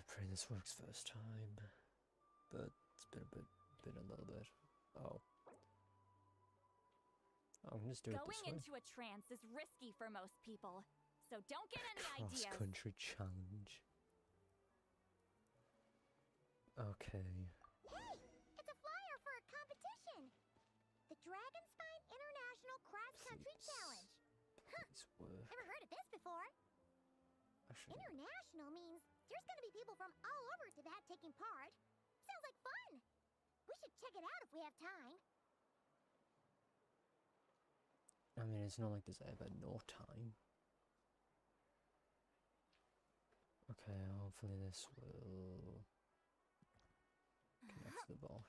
pray this works first time, but it's been a little bit. Oh. I'm just doing it this way. Going into a trance is risky for most people, so don't get any ideas. Cross-country challenge. Okay. Hey! It's a flyer for a competition! The Dragonspine International Cross Country Challenge! Please work. Never heard of this before. Actually, International means there's gonna be people from all over Tibet taking part. Sounds like fun! We should check it out if we have time. I mean, it's not like there's ever no time. Okay, hopefully this will connect to the bot.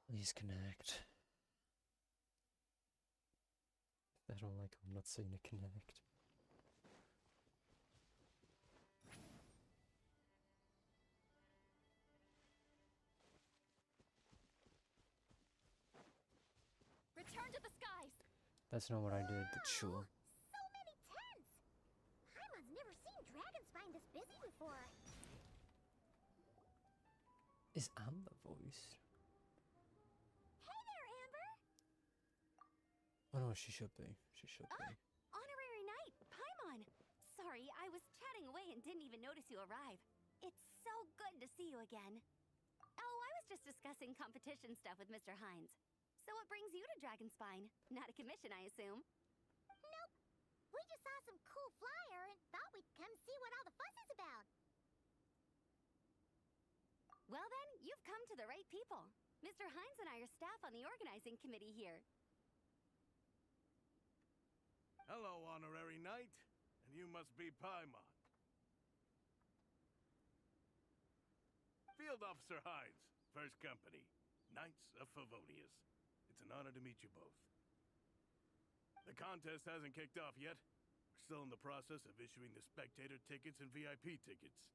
Please connect. I don't like I'm not seeing it connect. Return to the skies! That's not what I did, but sure. So many tents! Paimon's never seen Dragonspine this busy before. Is Amber voiced? Hey there, Amber! Oh no, she should be. She should be. Honorary Knight, Paimon! Sorry, I was chatting away and didn't even notice you arrive. It's so good to see you again. Oh, I was just discussing competition stuff with Mr. Hines. So what brings you to Dragonspine? Not a commission, I assume? Nope. We just saw some cool flyer and thought we'd come see what all the fuss is about. Well then, you've come to the right people. Mr. Hines and I are staff on the organizing committee here. Hello, Honorary Knight. And you must be Paimon. Field Officer Hines, First Company, Knights of Favonius. It's an honor to meet you both. The contest hasn't kicked off yet. We're still in the process of issuing the spectator tickets and VIP tickets.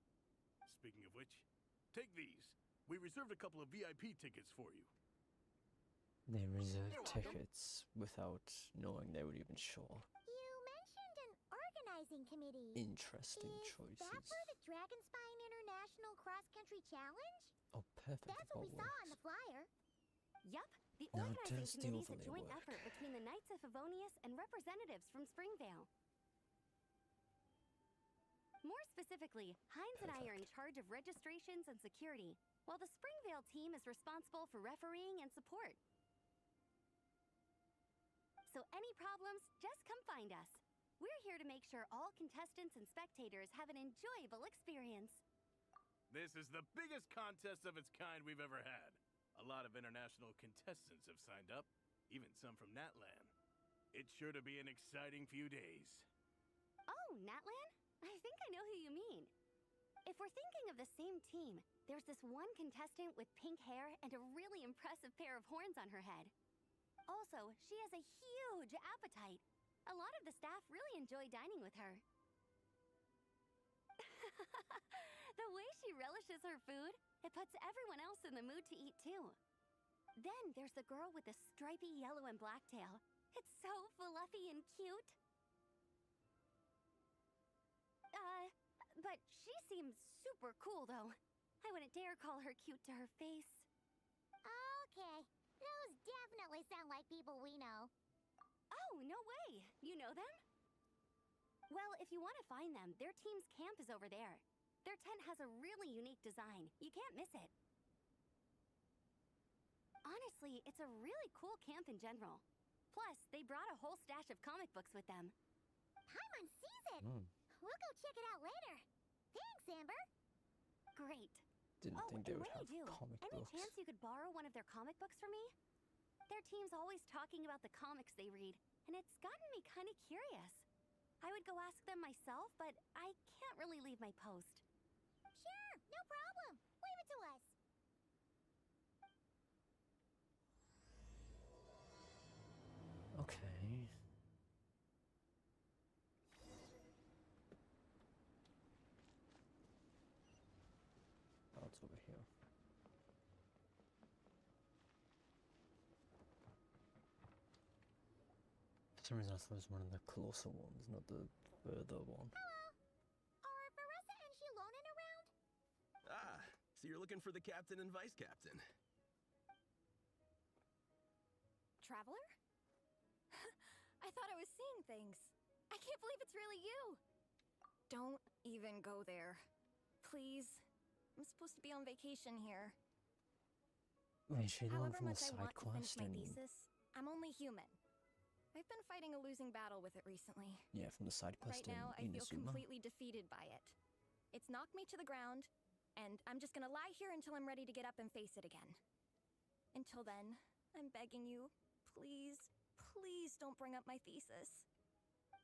Speaking of which, take these. We reserved a couple of VIP tickets for you. They reserved tickets without knowing they would even show up. You mentioned an organizing committee. Interesting Is choices. that for the Dragonspine International Cross Country Challenge? Oh, perfect. That's what we saw on the flyer. Yup, the Now organizing does the committee's a overlay joint work? effort between the Knights of Favonius and representatives from Springvale. More specifically, Hines and I are in charge of registrations and security, while the Springvale team is responsible for refereeing and support. So any problems, just come find us. We're here to make sure all contestants and spectators have an enjoyable experience. This is the biggest contest of its kind we've ever had. A lot of international contestants have signed up, even some from Natlan. It's sure to be an exciting few days. Oh, Natlan? I think I know who you mean. If we're thinking of the same team, there's this one contestant with pink hair and a really impressive pair of horns on her head. Also, she has a huge appetite. A lot of the staff really enjoy dining with her. The way she relishes her food, it puts everyone else in the mood to eat too. Then there's the girl with the stripy yellow and black tail. It's so fluffy and cute. But she seems super cool though. I wouldn't dare call her cute to her face. Okay. Those definitely sound like people we know. Oh, no way! You know them? Well, if you want to find them, their team's camp is over there. Their tent has a really unique design. You can't miss it. Honestly, it's a really cool camp in general. Plus, they brought a whole stash of comic books with them. Paimon sees it! We'll go check it out later. Thanks, Amber. Great. Didn't think they and would when have you do, comic any books. chance you could borrow one of their comic books from me? Their team's always talking about the comics they read, and it's gotten me kind of curious. I would go ask them myself, but I can't really leave my post. Sure, no problem. Leave it to us. Okay. Oh, it's over here. some reason I thought it was one of the closer ones, not the further one. Hello. Are Varessa and Shilonen around? Ah, so you're looking for the captain and vice captain. Traveler? I thought I was seeing things. I can't believe it's really you. Don't even go there. Please. I'm supposed to be on vacation here. Wait, she the one However from the much I side want to finish quest my and thesis, I'm only human. I've been fighting a losing battle with it recently. yeah, from the side quest Right now, I in feel Inazuma. completely defeated by it. It's knocked me to the ground, and I'm just gonna lie here until I'm ready to get up and face it again. Until then, I'm begging you, please, please don't bring up my thesis.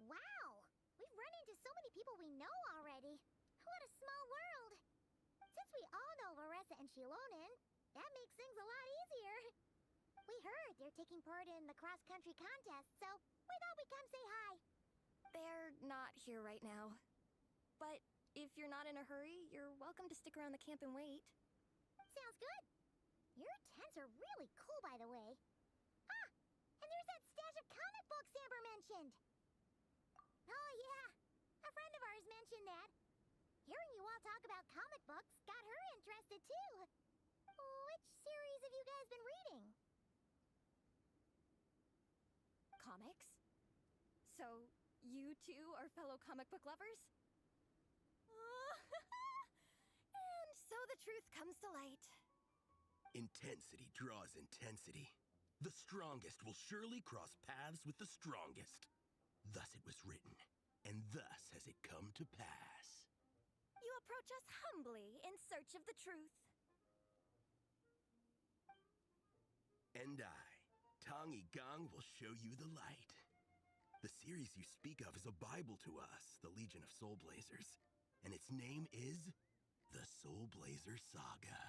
Wow. We've run into so many people we know already. What a small world. Since we all know Varessa and Shilonen, that makes things a lot easier. We heard they're taking part in the cross-country contest, so we thought we'd come say hi. They're not here right now. But if you're not in a hurry, you're welcome to stick around the camp and wait. Sounds good. Your tents are really cool, by the way. Ah, and there's that stash of comic books Amber mentioned. Oh, yeah. A friend of ours mentioned that. Hearing you all talk about comic books got her interested, too. Which series have you guys been reading? Comics? So, you two are fellow comic book lovers? And so the truth comes to light. Intensity draws intensity. The strongest will surely cross paths with the strongest. Thus it was written, and thus has it come to pass. You approach us humbly in search of the truth. And I, Tong Gang, will show you the light. The series you speak of is a Bible to us, the Legion of Soulblazers, and its name is the Soulblazer Saga.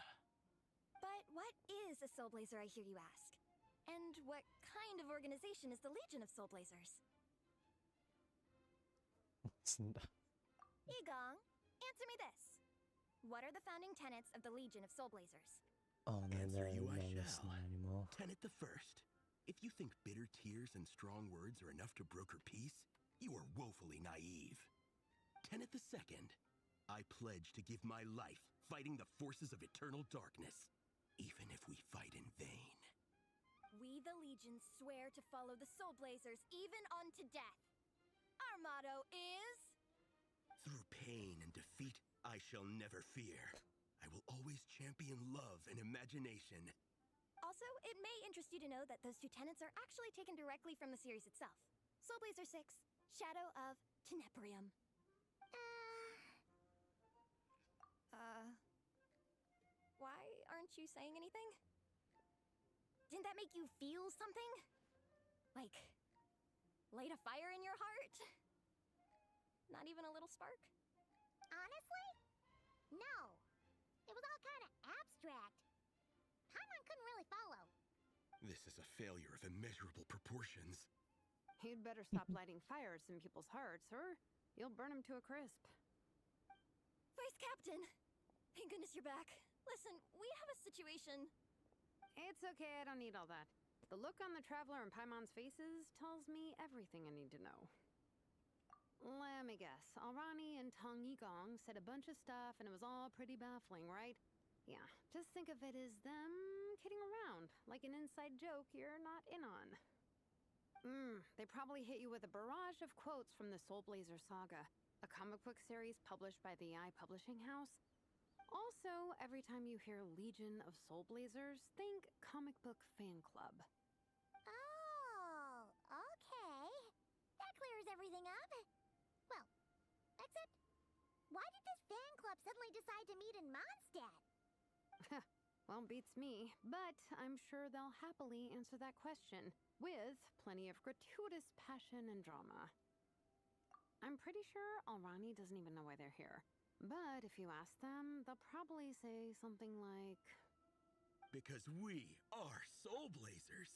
But what is a Soulblazer, I hear you ask? And what kind of organization is the Legion of Soulblazers? Igong, answer me this. What are the founding tenets of the Legion of Soulblazers? Oh no, Answer they're you I not shall. listening anymore. Tenet the first. If you think bitter tears and strong words are enough to broker peace, you are woefully naive. Tenet the second. I pledge to give my life fighting the forces of eternal darkness, even if we fight in vain. We, the Legion, swear to follow the Soulblazers even unto death. Our motto is... Through pain and defeat, I shall never fear. I will always champion love and imagination. Also, it may interest you to know that those two tenets are actually taken directly from the series itself. Soulblazer 6, Shadow of Tenebrium. Why aren't you saying anything? Didn't that make you feel something? Like, light a fire in your heart? Not even a little spark? Honestly? No. It was all kind of abstract. Paimon couldn't really follow. This is a failure of immeasurable proportions. You'd better stop lighting fires in people's hearts, or you'll burn them to a crisp. Vice Captain! Thank goodness you're back. Listen, we have a situation. It's okay, I don't need all that. The look on the Traveler and Paimon's faces tells me everything I need to know. Let me guess. Alrani and Tong Yigong said a bunch of stuff and it was all pretty baffling, right? Yeah, just think of it as them kidding around, like an inside joke you're not in on. They probably hit you with a barrage of quotes from the Soulblazer Saga, a comic book series published by the AI Publishing House. Also, every time you hear Legion of Soulblazers, think comic book fan club. Oh, okay. That clears everything up. Well, except, why did this fan club suddenly decide to meet in Mondstadt? Well, beats me, but I'm sure they'll happily answer that question, with plenty of gratuitous passion and drama. I'm pretty sure Alrani doesn't even know why they're here. But if you ask them, they'll probably say something like... Because we are Soulblazers.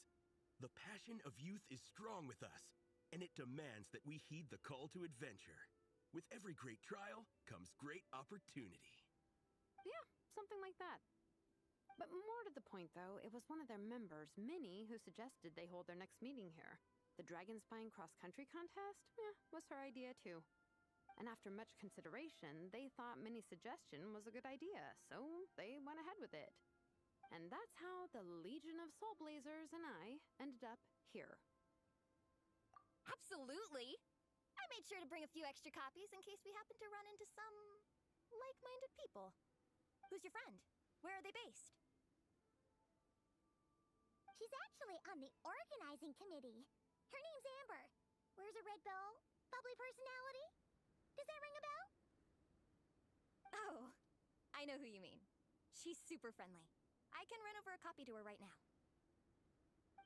The passion of youth is strong with us, and it demands that we heed the call to adventure. With every great trial comes great opportunity. Yeah, something like that. But more to the point, though, it was one of their members, Minnie, who suggested they hold their next meeting here. The dragon spying cross-country contest? Was her idea too. And after much consideration, they thought Minnie's suggestion was a good idea, so they went ahead with it. And that's how the Legion of Soulblazers and I ended up here. Absolutely! I made sure to bring a few extra copies in case we happen to run into some like-minded people. Who's your friend? Where are they based? She's actually on the organizing committee. Her name's Amber. Wears a red bow, bubbly personality. Does that ring a bell? Oh, I know who you mean. She's super friendly. I can run over a copy to her right now.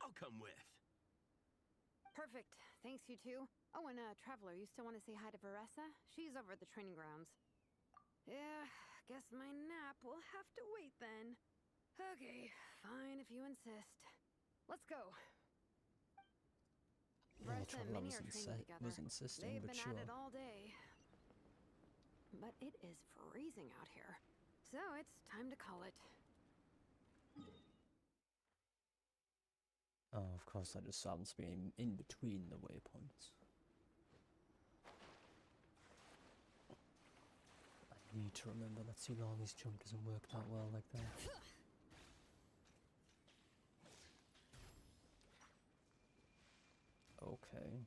I'll come with. Perfect. Thanks, you two. Oh, and Traveler, you still want to say hi to Varessa? She's over at the training grounds. Yeah, guess my nap will have to wait then. Okay, fine if you insist. Let's go. Yeah, Varessa and Traveler Minnie are training together. was insisting, They've but been sure. at it all day. But it is freezing out here. So it's time to call it. Oh, of course, that just happens to be in between the waypoints. I need to remember that Tsunami's jump doesn't work that well like that. Okay.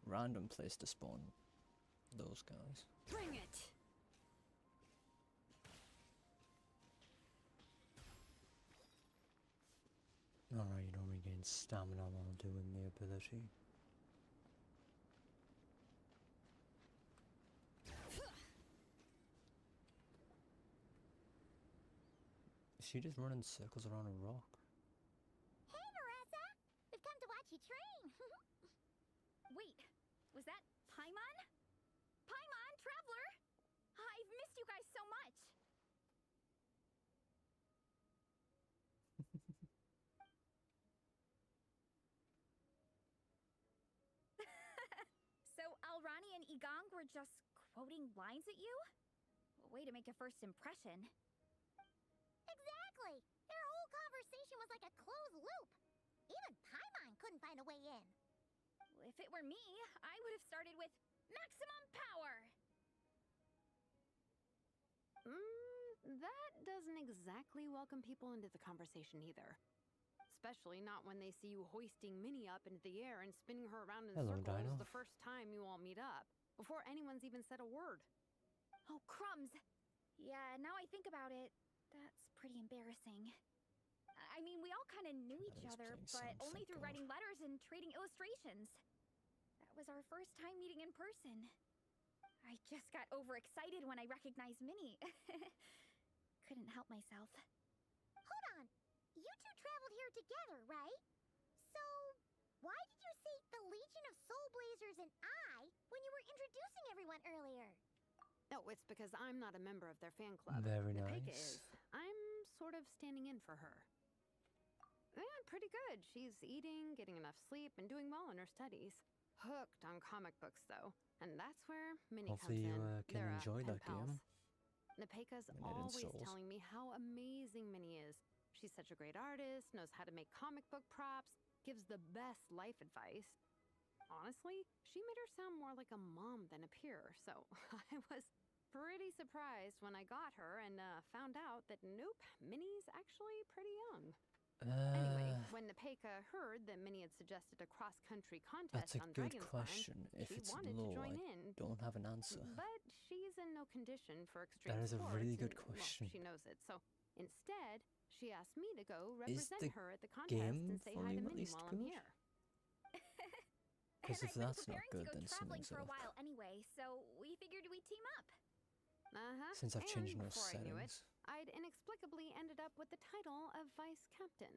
Random place to spawn those guys. Bring it! Alright, you don't regain stamina while doing the ability. Is she just running circles around a rock? Hey, Marissa! We've come to watch you train. Wait, was that Paimon? Paimon, Traveler! I've missed you guys so much! So Alrani and Igong were just quoting lines at you? Way to make a first impression. Exactly! Their whole conversation was like a closed loop. Even Paimon couldn't find a way in. If it were me, I would have started with maximum power! That doesn't exactly welcome people into the conversation either. Especially not when they see you hoisting Minnie up into the air and spinning her around in Hello, circles Dino. the first time you all meet up, before anyone's even said a word. Oh, crumbs! Yeah, now I think about it, that's pretty embarrassing. I mean, we all kind of knew each That is other, playing but some, only thank through God. writing letters and trading illustrations. That was our first time meeting in person. I just got overexcited when I recognized Minnie. Couldn't help myself. Hold on. You two traveled here together, right? So, why did you say the Legion of Soulblazers and I when you were introducing everyone earlier? No, it's because I'm not a member of their fan club. Very Nepeka nice. is. I'm sort of standing in for her. Yeah, pretty good. She's eating, getting enough sleep, and doing well in her studies. Hooked on comic books, though. And that's where Minnie Hopefully comes you in. can They're, enjoy pen that game. pals. Nepeka's when it always installs. telling me how amazing Minnie is. She's such a great artist, knows how to make comic book props, gives the best life advice. Honestly, she made her sound more like a mom than a peer, so I was pretty surprised when I got her and found out that nope, Minnie's actually pretty young. Anyway, when Nepeka heard that Minnie had suggested a cross-country contest That's a on good Dragonspine, question. If she it's wanted low, to join I in. don't have an answer. But she's in no condition for extreme That is a sports, really good and, question. Well, she knows it. So instead, she asked me to go Is represent the her at the contest game and say hi to volume at Minnie least while I'm good? here. Because And if I've been that's not preparing good, to go then traveling something's for a up. while anyway, so we figured we'd team up. Since I've And changed those before I knew it, settings. I'd inexplicably ended up with the title of vice captain.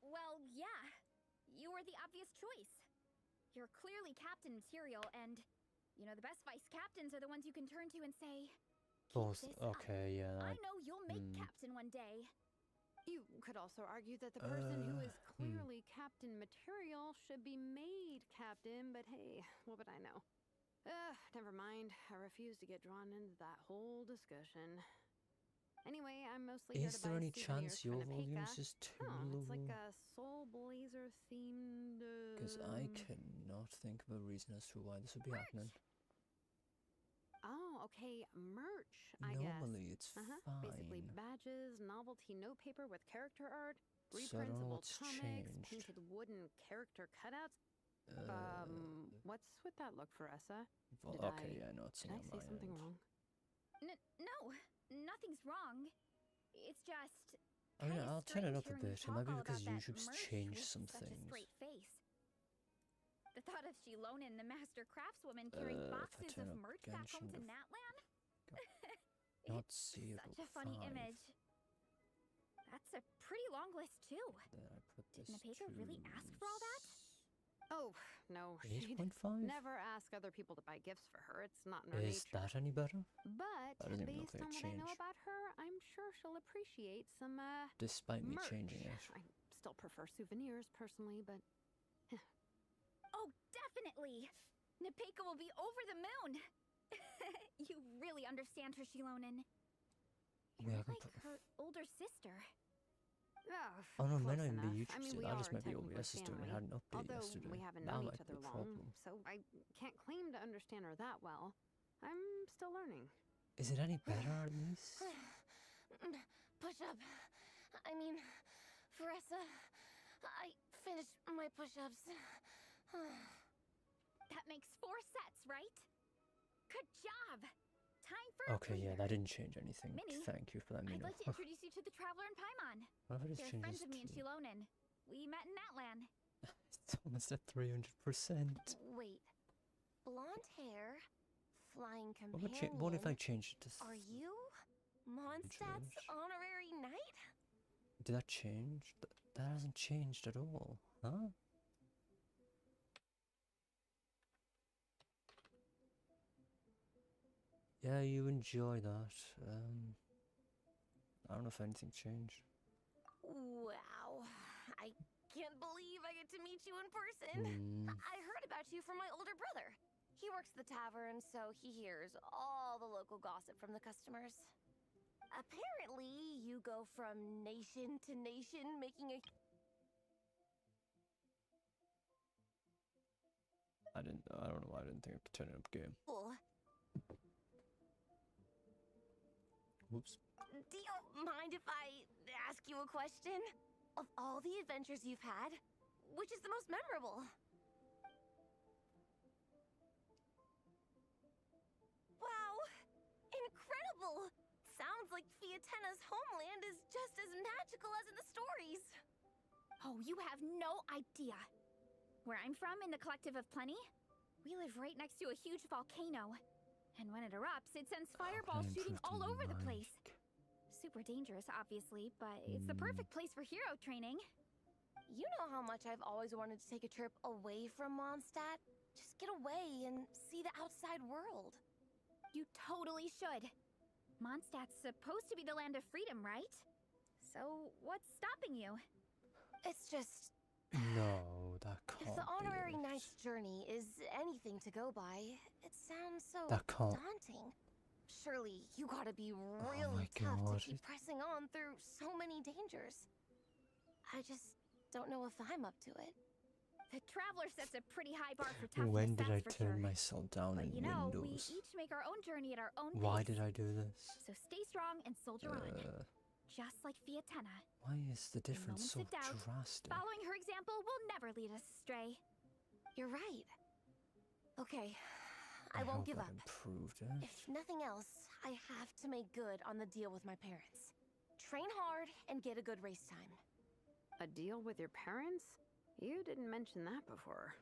Well, yeah. You were the obvious choice. You're clearly captain material, and, you know, the best vice captains are the ones you can turn to and say, "Keep Both. this up. Okay, yeah. I know you'll make hmm. captain one day." You could also argue that the person who is hmm. clearly captain material should be made captain, but hey, what would I know? Never mind. I refuse to get drawn into that whole discussion. Anyway, I'm mostly here Is to buy there any souvenirs chance for your Napeka. volume's just too Oh, it's like low? a Soulblazer themed. Because I cannot think of a reason as to why this would be happening. Oh, okay, merch. I guess. Normally it's Basically fine. badges, novelty note paper with character art, So I reprints don't of know old what's comics, changed. painted wooden character cutouts. What's with that look, Faressa? Well, did okay, I- yeah, no, it's Did I on say my something end. wrong? No, nothing's wrong. It's just. I mean, kinda I'll turn it strange up a hearing you bit. It talk might be all because about that YouTube's merch changed with some such a things. straight face. The thought of Shilonen, the master craftswoman, carrying If I boxes turn of up merch back home Genshin to to Natlan? not It's 0, such a funny 5. image. That's a pretty long list, too. Then I put Did this Napeka really to ask for all that? Oh, no, she'd 8.5? never ask other people to buy gifts for her. It's not in her Is nature. that any better? But I don't even know if based they on what I know changed. about her, I'm sure she'll appreciate some Despite me merch. changing it. I still prefer souvenirs personally, but Oh, definitely! Napeka will be over the moon! You really understand her, Shilonen. Yeah, You're I can like her older sister. Oh no, it might close not even be enough. I YouTube mean, still. we That are just might be technically OBS is doing it. family, Had an update although yesterday. we haven't That known might each be other a long, problem. so I can't claim to understand her that well. I'm still learning. Is it any better at least? Push up. I mean, Faressa, I finished my push-ups. That makes 4 sets, right? Good job! Time for Okay, yeah, that didn't change anything. Minnie, Thank you for letting me I'd know. like to introduce you to the Traveler and Paimon. What if it just They're changes friends of me and to... Shilonen. We met in Natlan. It's almost at 300%. Wait. Blonde hair, flying What companion. if I change it to... Are you Mondstadt's Change. honorary knight? Did that change? That hasn't changed at all. Huh? Yeah, you enjoy that. I don't know if anything changed. Wow. I can't believe I get to meet you in person. I heard about you from my older brother. He works the tavern, so he hears all the local gossip from the customers. Apparently, you go from nation to nation, making a... I don't know why I didn't think I could turn it up game. Whoops. Do you mind if I ask you a question? Of all the adventures you've had, which is the most memorable? Wow! Incredible! Sounds like Fiatena's homeland is just as magical as in the stories. Oh, you have no idea. Where I'm from, in the Collective of Plenty, we live right next to a huge volcano. And when it erupts, it sends fireballs shooting all over the place. Super dangerous, obviously, but it's the perfect place for hero training. You know how much I've always wanted to take a trip away from Mondstadt? Just get away and see the outside world. You totally should. Mondstadt's supposed to be the land of freedom, right? So, what's stopping you? It's just... No, that can't If the honorary be it. knight's journey is anything to go by, it sounds so That can't... daunting. Surely you gotta be my really tough to God. keep pressing on through so many dangers. I just don't know if I'm up to it. The Traveler sets a pretty high bar for toughness, When did I that's for turn sure. myself down But in you know, Windows? we each make our own journey at our own pace. Why did I do this? So stay strong and soldier on. Just like Fiatena. Why is the difference so moments of doubt, drastic? Following her example will never lead us astray. You're right. Okay, I won't hope give that up. improved it. If nothing else, I have to make good on the deal with my parents. Train hard and get a good race time. a deal with your parents? You didn't mention that before.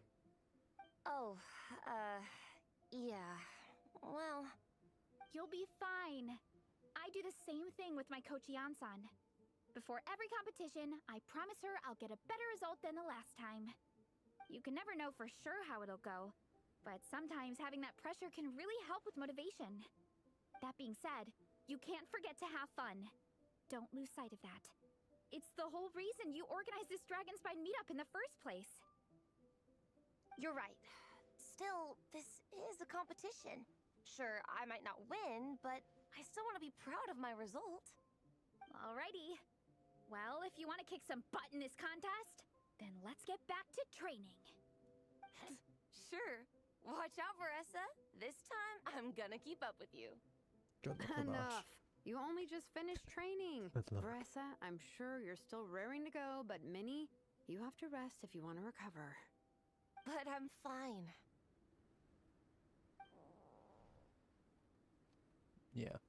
Oh, yeah. Well, You'll be fine. I do the same thing with my coach Yansan. Before every competition, I promise her I'll get a better result than the last time. You can never know for sure how it'll go, but sometimes having that pressure can really help with motivation. That being said, you can't forget to have fun. Don't lose sight of that. It's the whole reason you organized this Dragonspine meetup in the first place. you're right. Still, this is a competition. Sure, I might not win, but I still want to be proud of my result. Alrighty. Well, if you want to kick some butt in this contest, then let's get back to training. Sure. Watch out, Marissa. This time, I'm gonna keep up with you. Good luck with that. Enough. You only just finished training. Good luck. Bressa, I'm sure you're still raring to go, but Minnie, you have to rest if you want to recover. But I'm fine. Yeah,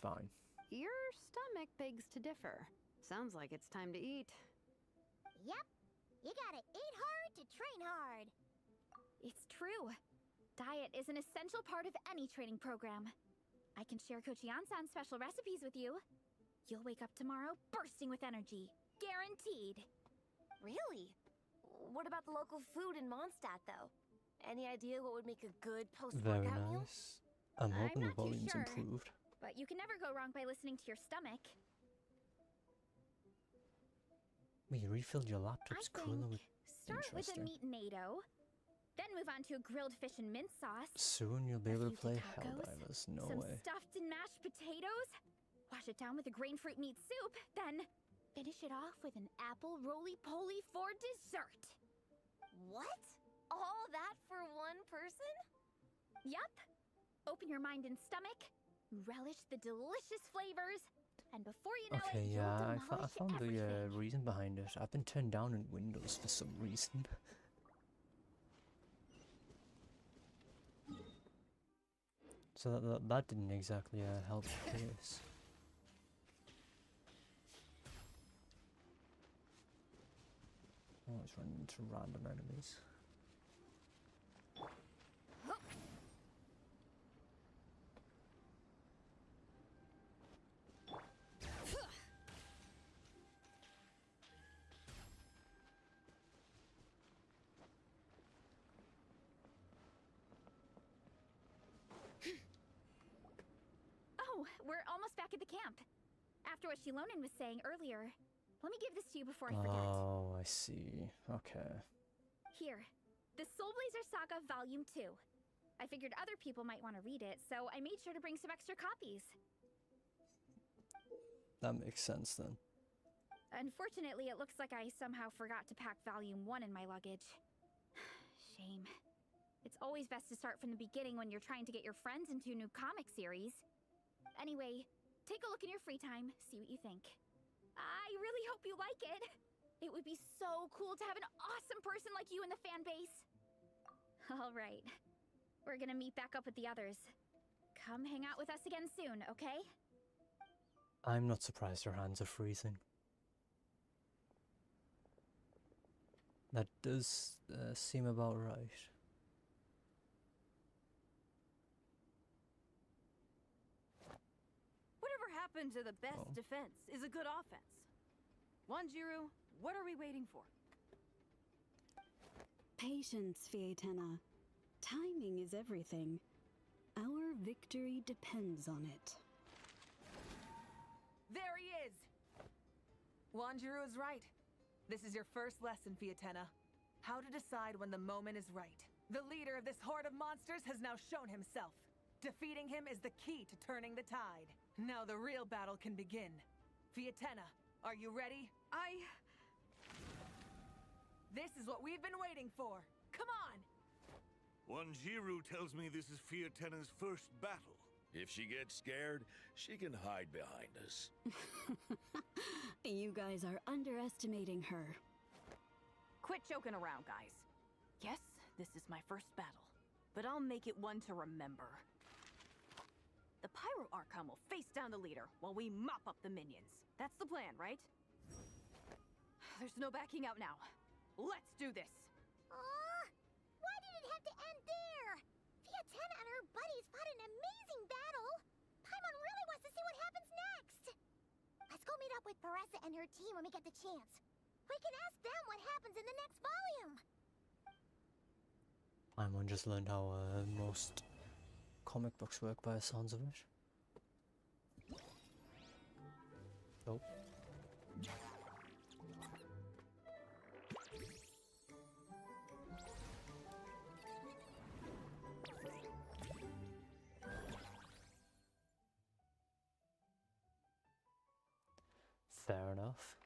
fine. Your stomach begs to differ. Sounds like it's time to eat. Yep. You gotta eat hard to train hard. It's true. Diet is an essential part of any training program. I can share Coach Yansan's special recipes with you. You'll wake up tomorrow bursting with energy. Guaranteed. Really? What about the local food in Mondstadt, though? Any idea what would make a good Very post-workout meal? nice. I'm I'm hoping the not too volume's sure. improved. But you can never go wrong by listening to your stomach. Wait, you refilled your laptop's I cooler think with... start with a Interesting. meat NATO, then move on to a grilled fish and mint sauce. Soon you'll be a able to few play tacos, Helldivers. No some way. stuffed and mashed potatoes. Wash it down with a grain fruit meat soup. Then finish it off with an apple roly-poly for dessert. What? All that for one person? Yup. Open your mind and stomach. Relish the delicious flavors. And before you know Okay, it, yeah, you'll I demolish found the everything. reason behind it. I've been turned down in Windows for some reason. So that didn't exactly help the case. Always running into random enemies. Oh, we're almost back at the camp. After what Shilonen was saying earlier, let me give this to you before I forget. Oh, I see. Okay. Here, the Soulblazers Saga Volume 2. I figured other people might want to read it, so I made sure to bring some extra copies. That makes sense then. Unfortunately, it looks like I somehow forgot to pack Volume 1 in my luggage. Shame. It's always best to start from the beginning when you're trying to get your friends into a new comic series. Anyway, take a look in your free time, see what you think. I really hope you like it. It would be so cool to have an awesome person like you in the fan base. All right. We're gonna meet back up with the others. Come hang out with us again soon, okay? I'm not surprised her hands are freezing. That does seem about right. Whatever happened to the best Oh. defense is a good offense. Wanjiru, what are we waiting for? Patience, Fietena. Timing is everything. Our victory depends on it. There he is! Wanjiru is right. This is your first lesson, Fietena. How to decide when the moment is right. The leader of this horde of monsters has now shown himself. Defeating him is the key to turning the tide. Now the real battle can begin. Fietena, are you ready? This is what we've been waiting for. Come on! Wanjiru tells me this is Fietena's first battle. If she gets scared, she can hide behind us. You guys are underestimating her. Quit joking around, guys. Yes, this is my first battle, but I'll make it one to remember. The Pyro Archon will face down the leader while we mop up the minions. That's the plan, right? There's no backing out now. Let's do this! Aw! Why did it have to end there? Fietena and her buddies fought an amazing battle. Paimon really wants to see what happens next. Let's go meet up with Paressa and her team when we get the chance. We can ask them what happens in the next volume. Paimon just learned how most comic books work by the sounds of it. Oh. Fair enough.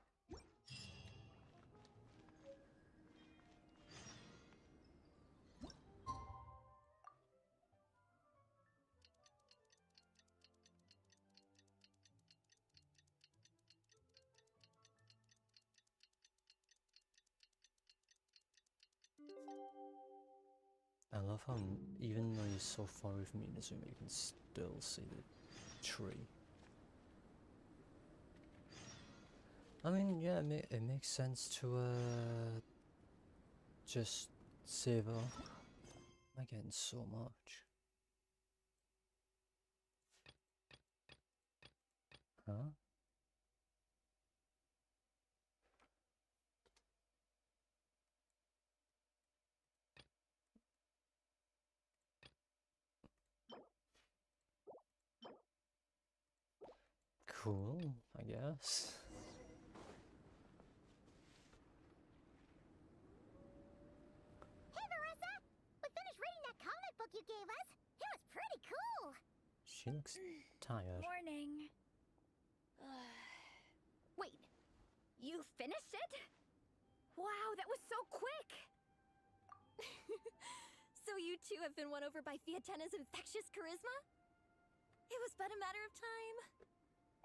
I love how even though you're so far away from Inazuma, you can still see the tree. I mean, yeah, it makes sense to just save up. Am I getting so much? Huh? Cool, I guess. Hey, Marissa! We finished reading that comic book you gave us. It was pretty cool. She looks tired. Morning. Wait, you finished it? Wow, that was so quick! So you two have been won over by Fiatena's infectious charisma? It was but a matter of time.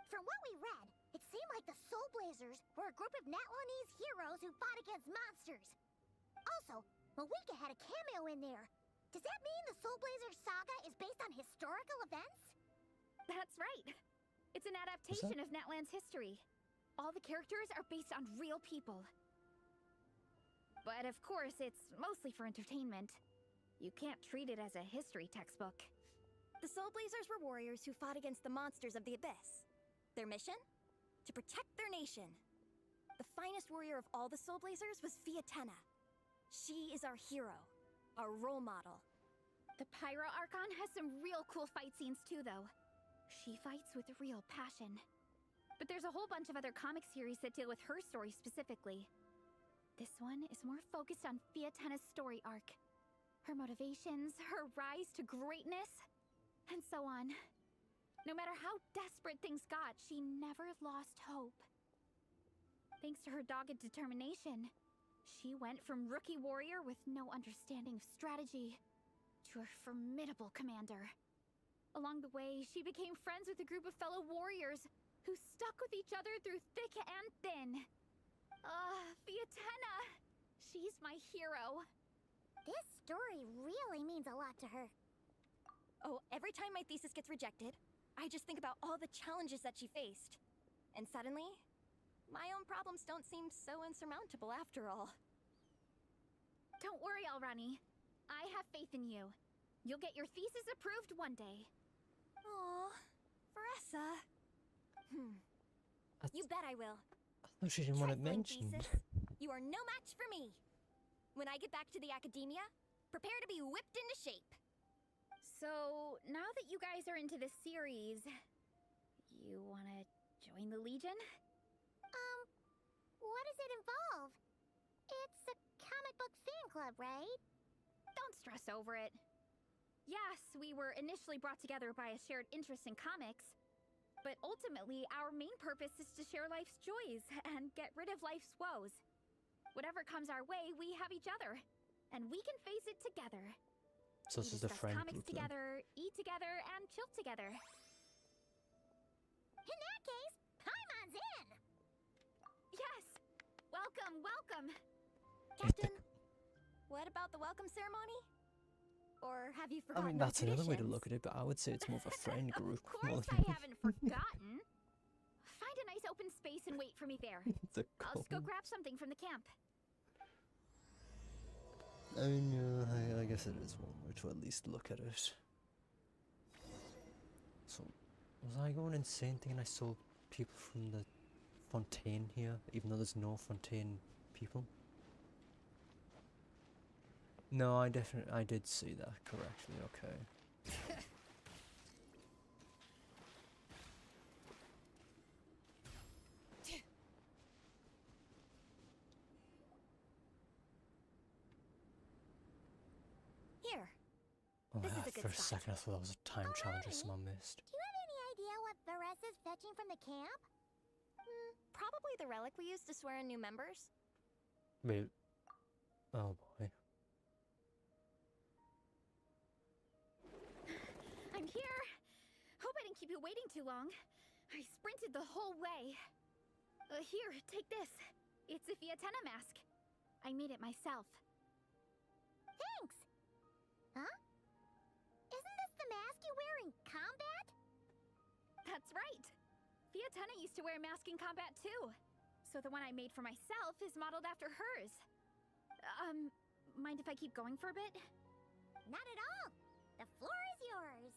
From what we read, it seemed like the Soulblazers were a group of Natlanese heroes who fought against monsters. Also, Malika had a cameo in there. Does that mean the Soulblazers saga is based on historical events? That's right. It's an adaptation of Natlan's history. All the characters are based on real people. But of course, it's mostly for entertainment. You can't treat it as a history textbook. The Soulblazers were warriors who fought against the monsters of the Abyss. Their mission? To protect their nation. The finest warrior of all the Soulblazers was Fiatena. She is our hero, our role model. The Pyro Archon has some real cool fight scenes too, though. She fights with real passion. But there's a whole bunch of other comic series that deal with her story specifically. This one is more focused on Fiatena's story arc. Her motivations, her rise to greatness, and so on. No matter how desperate things got, she never lost hope. Thanks to her dogged determination, she went from rookie warrior with no understanding of strategy to a formidable commander. Along the way, she became friends with a group of fellow warriors who stuck with each other through thick and thin. Fiatena! She's my hero. This story really means a lot to her. Oh, every time my thesis gets rejected, I just think about all the challenges that she faced. And suddenly, my own problems don't seem so insurmountable after all. Don't worry, Alrani. I have faith in you. You'll get your thesis approved one day. Aw, Veressa. You bet I will. I thought she didn't want it Trifling mentioned. thesis, you are no match for me. When I get back to the academia, prepare to be whipped into shape. So, now that you guys are into this series, you wanna join the Legion? What does it involve? It's a comic book fan club, right? Don't stress over it. Yes, we were initially brought together by a shared interest in comics, but ultimately our main purpose is to share life's joys and get rid of life's woes. Whatever comes our way, we have each other, and we can face it together. So this is the friend comics group then. together, eat together, and chill together. In that case, Paimon's in! Yes! Welcome, welcome! Captain, what about the welcome ceremony? Or have you I forgotten mean, our that's another way to traditions? look at it, but I would say it's more of a friend group. Of course I haven't forgotten. Find a nice open space and wait for me there. I'll just go grab something from the camp. I mean, I guess it is one way to at least look at it. So, was I going insane thinking I saw people from the Fontaine here, even though there's no Fontaine people? No, I did see that correctly, okay. Here. Oh This yeah, is a good for a spot. second I thought that was a time challenge I somehow missed. Do you have any idea what Veressa's fetching from the camp? Probably the relic we used to swear in new members. Wait. Oh boy. I'm here! Hope I didn't keep you waiting too long. I sprinted the whole way. Here, take this. It's a Fiatenna mask. I made it myself. Thanks! Huh? Isn't this the mask you wear in combat? That's right. Fiatenna used to wear a mask in combat too. So the one I made for myself is modeled after hers. Mind if I keep going for a bit? Not at all. The floor is yours.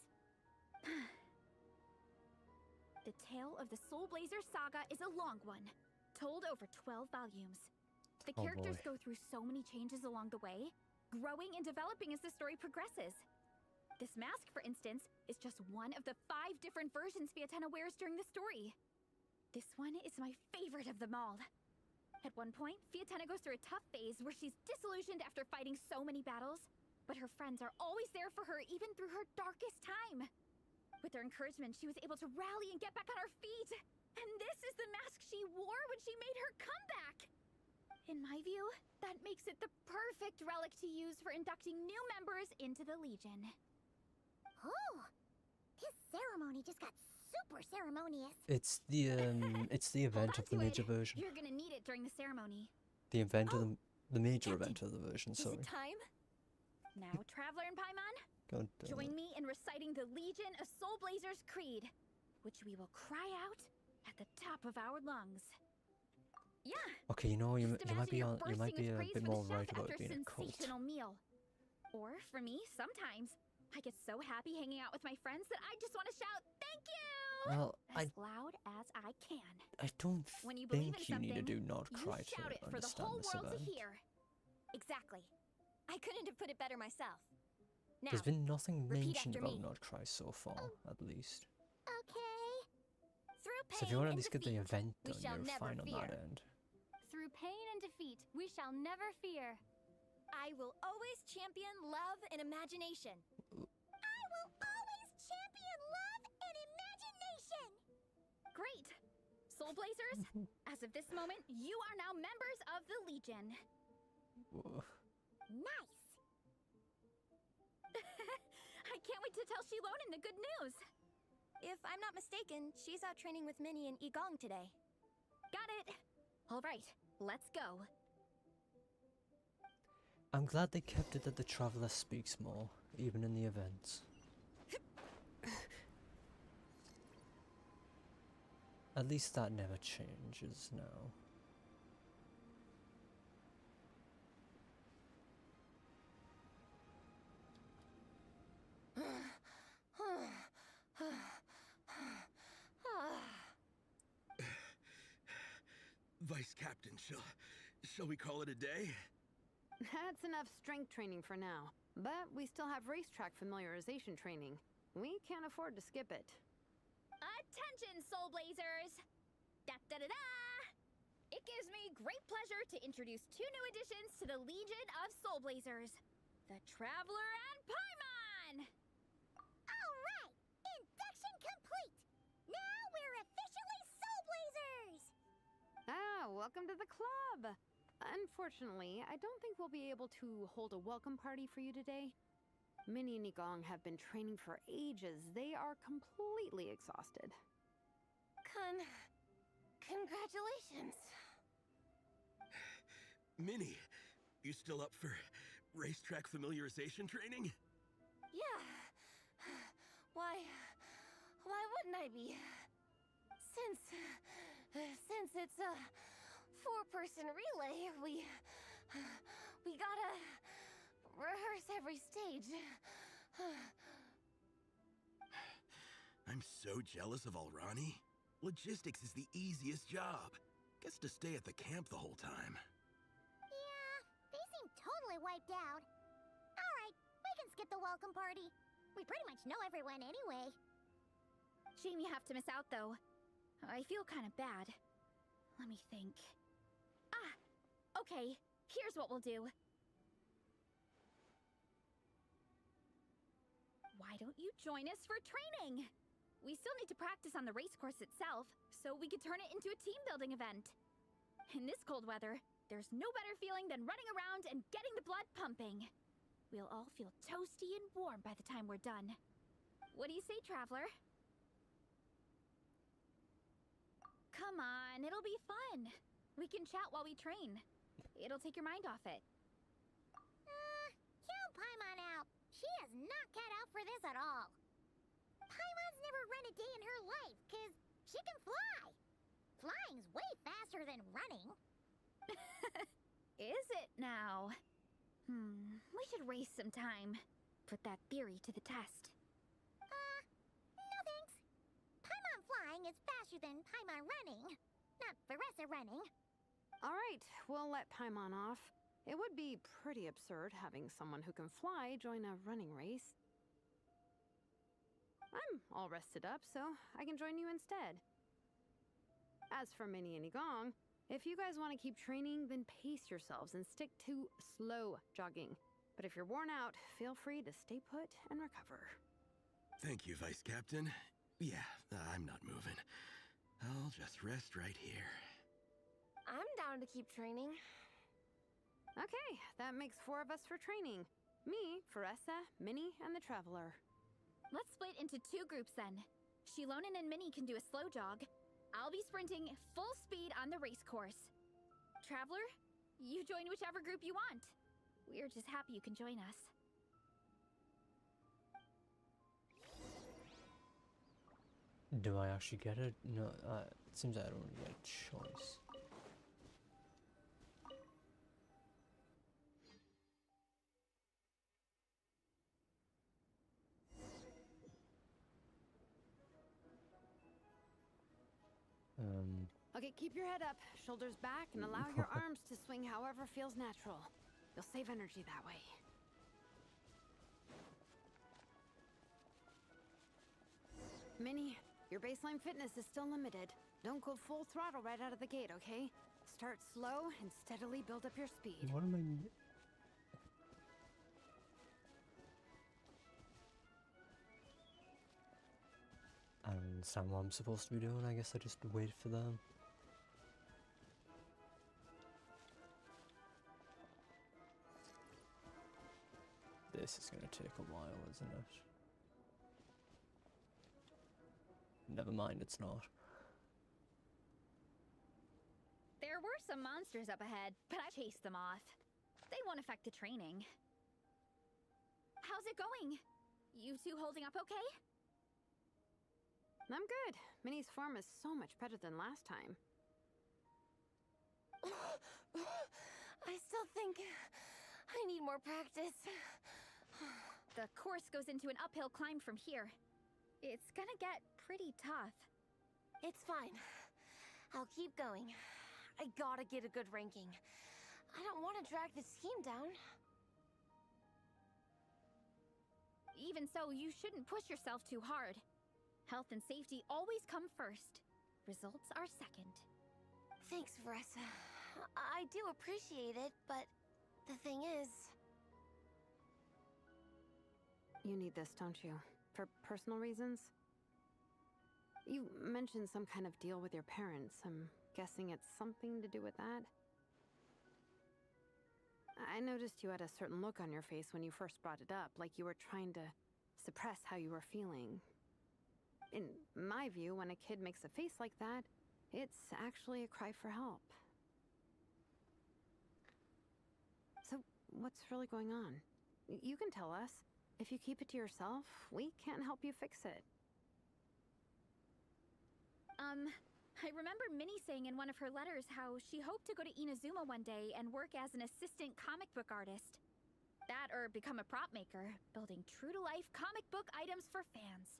The tale of the Soulblazers saga is a long one, told over 12 volumes. The Oh characters boy. go through so many changes along the way, growing and developing as the story progresses. This mask, for instance, is just one of the 5 different versions Fiatenna wears during the story. This one is my favorite of them all. At one point, Fiatenna goes through a tough phase where she's disillusioned after fighting so many battles, but her friends are always there for her even through her darkest time. With their encouragement, she was able to rally and get back on her feet. And this is the mask she wore when she made her comeback. In my view, that makes it the perfect relic to use for inducting new members into the Legion. Oh, this ceremony just got super ceremonious. It's the event of the Hold on to major it. version. You're gonna need it during the ceremony. The event of the major Captain, event of the version, Is sorry. it time? Now, Traveler and Paimon, God damn join it. me in reciting the Legion of Soulblazers Creed, which we will cry out at the top of our lungs. Yeah. Okay, you know, you Just might imagine be you're you might bursting be with a praise bit for the more chef right about after it being a cult. sensational meal. Or for me, sometimes I get so happy hanging out with my friends that I just want to shout, "Thank you!" Well, as loud as I can. I don't When you believe think in you need to something, do not you cry shout to it for the understand whole this world event. to hear. Exactly. I couldn't have put it better myself. Now, There's been nothing repeat mentioned after about me. not cry so far, at least. Okay. Through pain So if you want to at and least get the defeat, event we done, shall you're never fine on that fear. end. Through pain and defeat, we shall never fear. I will always champion love and imagination. I will always champion love and imagination. Great! Soulblazers, as of this moment, you are now members of the Legion. Whoa. Nice. I can't wait to tell Shilonen the good news. If I'm not mistaken, she's out training with Minnie and Igong today. Got it. All right, let's go. I'm glad they kept it that the Traveler speaks more, even in the events. At least that never changes now. Vice Captain, shall we call it a day? That's enough strength training for now. But we still have racetrack familiarization training. We can't afford to skip it. Attention, Soulblazers! Da-da-da-da! It gives me great pleasure to introduce 2 new additions to the Legion of Soulblazers. The Traveler and Paimon! All right. Induction complete. Now we're officially Soulblazers. Ah, welcome to the club! Unfortunately, I don't think we'll be able to hold a welcome party for you today. Minnie and Igong have been training for ages. They are completely exhausted. Congratulations. Minnie, you still up for racetrack familiarization training? Yeah. Why wouldn't I be? Since it's a 4-person relay, we gotta rehearse every stage. I'm so jealous of Alrani. Logistics is the easiest job. Gets to stay at the camp the whole time. Yeah, they seem totally wiped out. All right, we can skip the welcome party. We pretty much know everyone anyway. Shame you have to miss out, though. I feel kind of bad. Let me think. Ah! Okay, here's what we'll do. Why don't you join us for training? We still need to practice on the race course itself, so we could turn it into a team-building event. In this cold weather, there's no better feeling than running around and getting the blood pumping. We'll all feel toasty and warm by the time we're done. What do you say, Traveler? Come on, it'll be fun. We can chat while we train. It'll take your mind off it. Count Paimon out. She is not cut out for this at all. Paimon's never run a day in her life, 'cause she can fly. Flying's way faster than running. Is it now? We should waste some time. Put that theory to the test. No thanks. Paimon flying is faster than Paimon running. Not Veressa running. Alright, we'll let Paimon off. It would be pretty absurd having someone who can fly join a running race. I'm all rested up, so I can join you instead. As for Minnie and Igong, if you guys want to keep training, then pace yourselves and stick to slow jogging. But if you're worn out, feel free to stay put and recover. Thank you, Vice Captain. Yeah, I'm not moving. I'll just rest right here. I'm down to keep training. Okay, that makes 4 of us for training. Me, Veressa, Minnie, and the Traveler. Let's split into 2 groups then. Shilonen and Minnie can do a slow jog. I'll be sprinting full speed on the race course. Traveler, you join whichever group you want. We're just happy you can join us. Do I actually get it? No, it seems I don't really get a choice. Okay, keep your head up, shoulders back, and allow your arms to swing however feels natural. You'll save energy that way. Minnie, your baseline fitness is still limited. Don't go full throttle right out of the gate, okay? Start slow and steadily build up your speed. What am I... I don't understand what I'm supposed to be doing. I guess I just wait for them. This is gonna take a while, isn't it? Never mind, it's not. There were some monsters up ahead, but I chased them off. They won't affect the training. How's it going? You two holding up okay? I'm good. Minnie's form is so much better than last time. I still think I need more practice. The course goes into an uphill climb from here. It's gonna get pretty tough. It's fine. I'll keep going. I gotta get a good ranking. I don't want to drag this team down. Even so, you shouldn't push yourself too hard. Health and safety always come first. Results are second. Thanks, Veressa. I do appreciate it, but the thing is... You need this, don't you? For personal reasons? You mentioned some kind of deal with your parents. I'm guessing it's something to do with that? I noticed you had a certain look on your face when you first brought it up, like you were trying to suppress how you were feeling. In my view, when a kid makes a face like that, it's actually a cry for help. So, what's really going on? You can tell us. If you keep it to yourself, we can't help you fix it. I remember Minnie saying in one of her letters how she hoped to go to Inazuma one day and work as an assistant comic book artist. That or become a prop maker, building true-to-life comic book items for fans.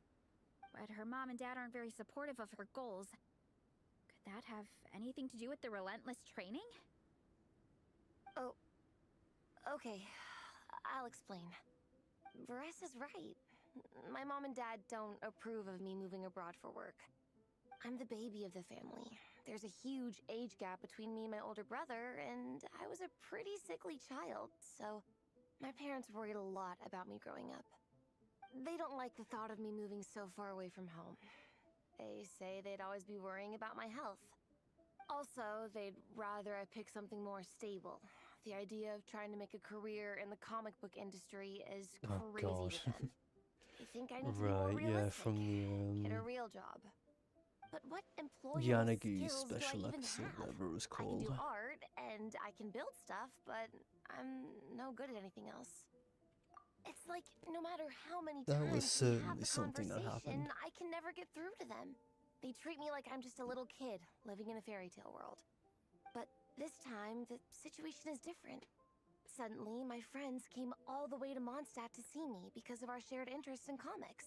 But her mom and dad aren't very supportive of her goals. Could that have anything to do with the relentless training? Oh, okay. I'll explain. Veressa's right. My mom and dad don't approve of me moving abroad for work. I'm the baby of the family. There's a huge age gap between me and my older brother, and I was a pretty sickly child, so my parents worried a lot about me growing up. They don't like the thought of me moving so far away from home. They say they'd always be worrying about my health. Also, they'd rather I pick something more stable. The idea of trying to make a career in the comic book industry is Oh crazy god. to them. They think I need to be more Right, realistic. yeah, from the Get a real job. But what employable Yanagi skills do I special even episode, have? whatever it was I can called. do art and I can build stuff, but I'm no good at anything else. It's like no matter how many That times was we have certainly the something that conversation, happened. I can never get through to them. They treat me like I'm just a little kid living in a fairy tale world. But this time, the situation is different. Suddenly, my friends came all the way to Mondstadt to see me because of our shared interests in comics.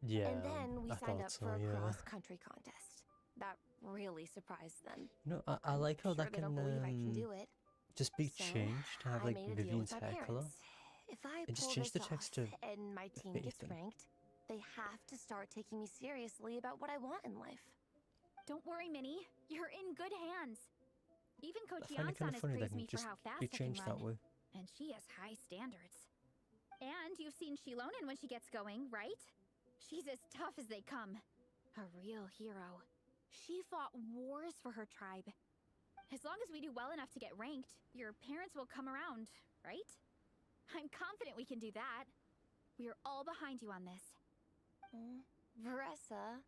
Yeah, And then we I signed thought up so, for a yeah. cross-country contest. That really surprised them. No, I I'm like how sure that they don't can believe I can do it. just be So, changed to have I like made a deal Vivian's with my hair color. parents. If I And just pull change this the text off to and my team gets Ethan. ranked, they have to start taking me seriously about what I want in life. Don't worry, Minnie. You're in good hands. Even I Coach find it kind Jansan of has funny that praised can me for just how fast be I can changed that run. way. And she has high standards. And you've seen Shilonen when she gets going, right? She's as tough as they come. A real hero. She fought wars for her tribe. As long as we do well enough to get ranked, your parents will come around, right? I'm confident we can do that. We are all behind you on this. Veressa.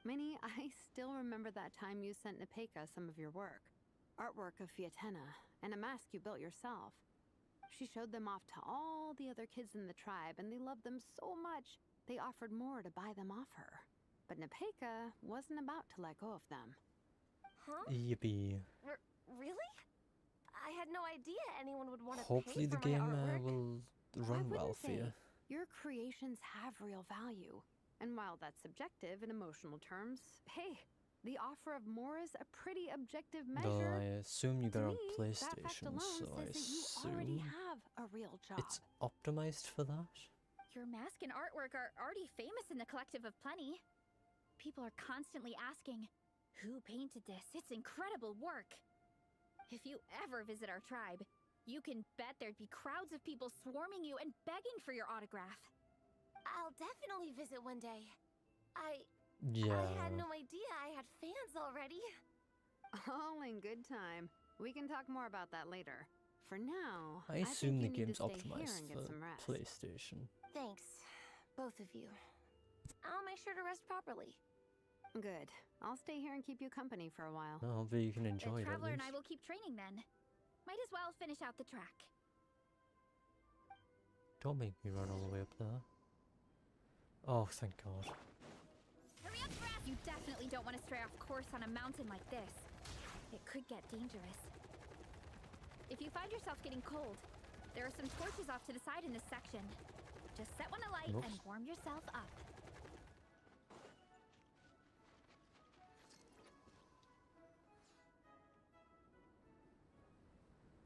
Minnie, I still remember that time you sent Nepeka some of your work. Artwork of Fiatenna, and a mask you built yourself. She showed them off to all the other kids in the tribe, and they loved them so much, they offered more to buy them off her. But Nepeka wasn't about to let go of them. Huh? Yippee. Really? I had no idea anyone would want to Hopefully pay the for my game artwork. will run well for you. Your creations have real value. And while that's subjective in emotional terms, hey, the offer of more is a pretty objective Though measure. I assume you To got on me, that fact PlayStation, alone so I says that you already assume have a real job. it's optimized for that. Your mask and artwork are already famous in the Collective of Plenty. People are constantly asking, who painted this? It's incredible work. If you ever visit our tribe, you can bet there'd be crowds of people swarming you and begging for your autograph. I'll definitely visit one day. Yeah. I had no idea I had fans already. All in good time. We can talk more about that later. For now, I think assume you the need game's to stay here optimized and get for some rest. PlayStation. Thanks, both of you. I'll make sure to rest properly. Good. I'll stay here and keep you company for a while. Oh, hopefully you can enjoy The it at Traveler and least. I will keep training then. Might as well finish out the track. Don't make me run all the way up there. Oh, thank God. Hurry up, Brass! You definitely don't want to stray off course on a mountain like this. It could get dangerous. If you find yourself getting cold, there are some torches off to the side in this section. Just set one alight Oops. and warm yourself up.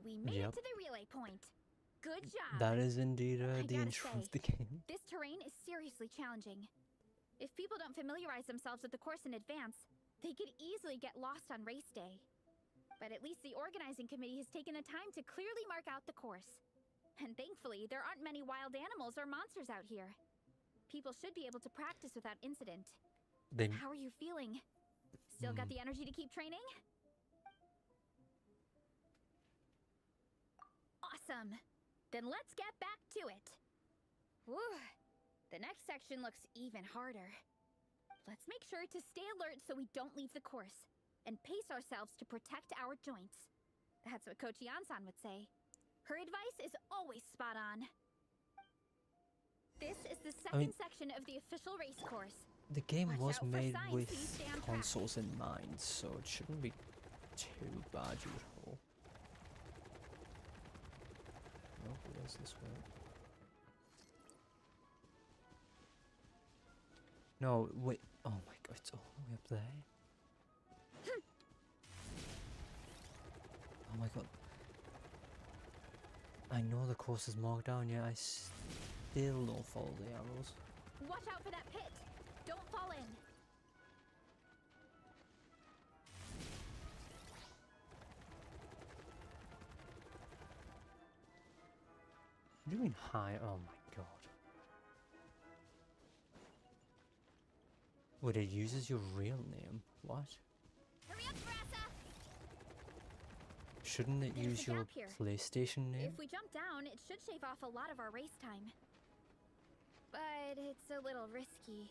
We made Yep. it to the relay point. Good job. That is indeed I the gotta intro say, of the game. This terrain is seriously challenging. If people don't familiarize themselves with the course in advance, they could easily get lost on race day. But at least the organizing committee has taken the time to clearly mark out the course. And thankfully, there aren't many wild animals or monsters out here. People should be able to practice without incident. They How are you feeling? Still got the energy to keep training? Awesome! Then let's get back to it. Whew. The next section looks even harder. Let's make sure to stay alert so we don't leave the course, and pace ourselves to protect our joints. That's what Coach Jansan would say. Her advice is always spot on. This is the second section of the official race course. The game Watch was out for made signs with so you stay on track. consoles in mind, so it shouldn't be too bad, you would hope. No, it is this way. No, wait. Oh my God, it's all the way up there. Oh my God. I know the course is marked down, yet I still don't follow the arrows. Watch out for that pit! Don't fall in! What do you mean high? Oh my God. Wait, it uses your real name? What? Hurry up, Brassa! Shouldn't it There's use a your gap here. PlayStation name? If we jump down, it should shave off a lot of our race time. But it's a little risky.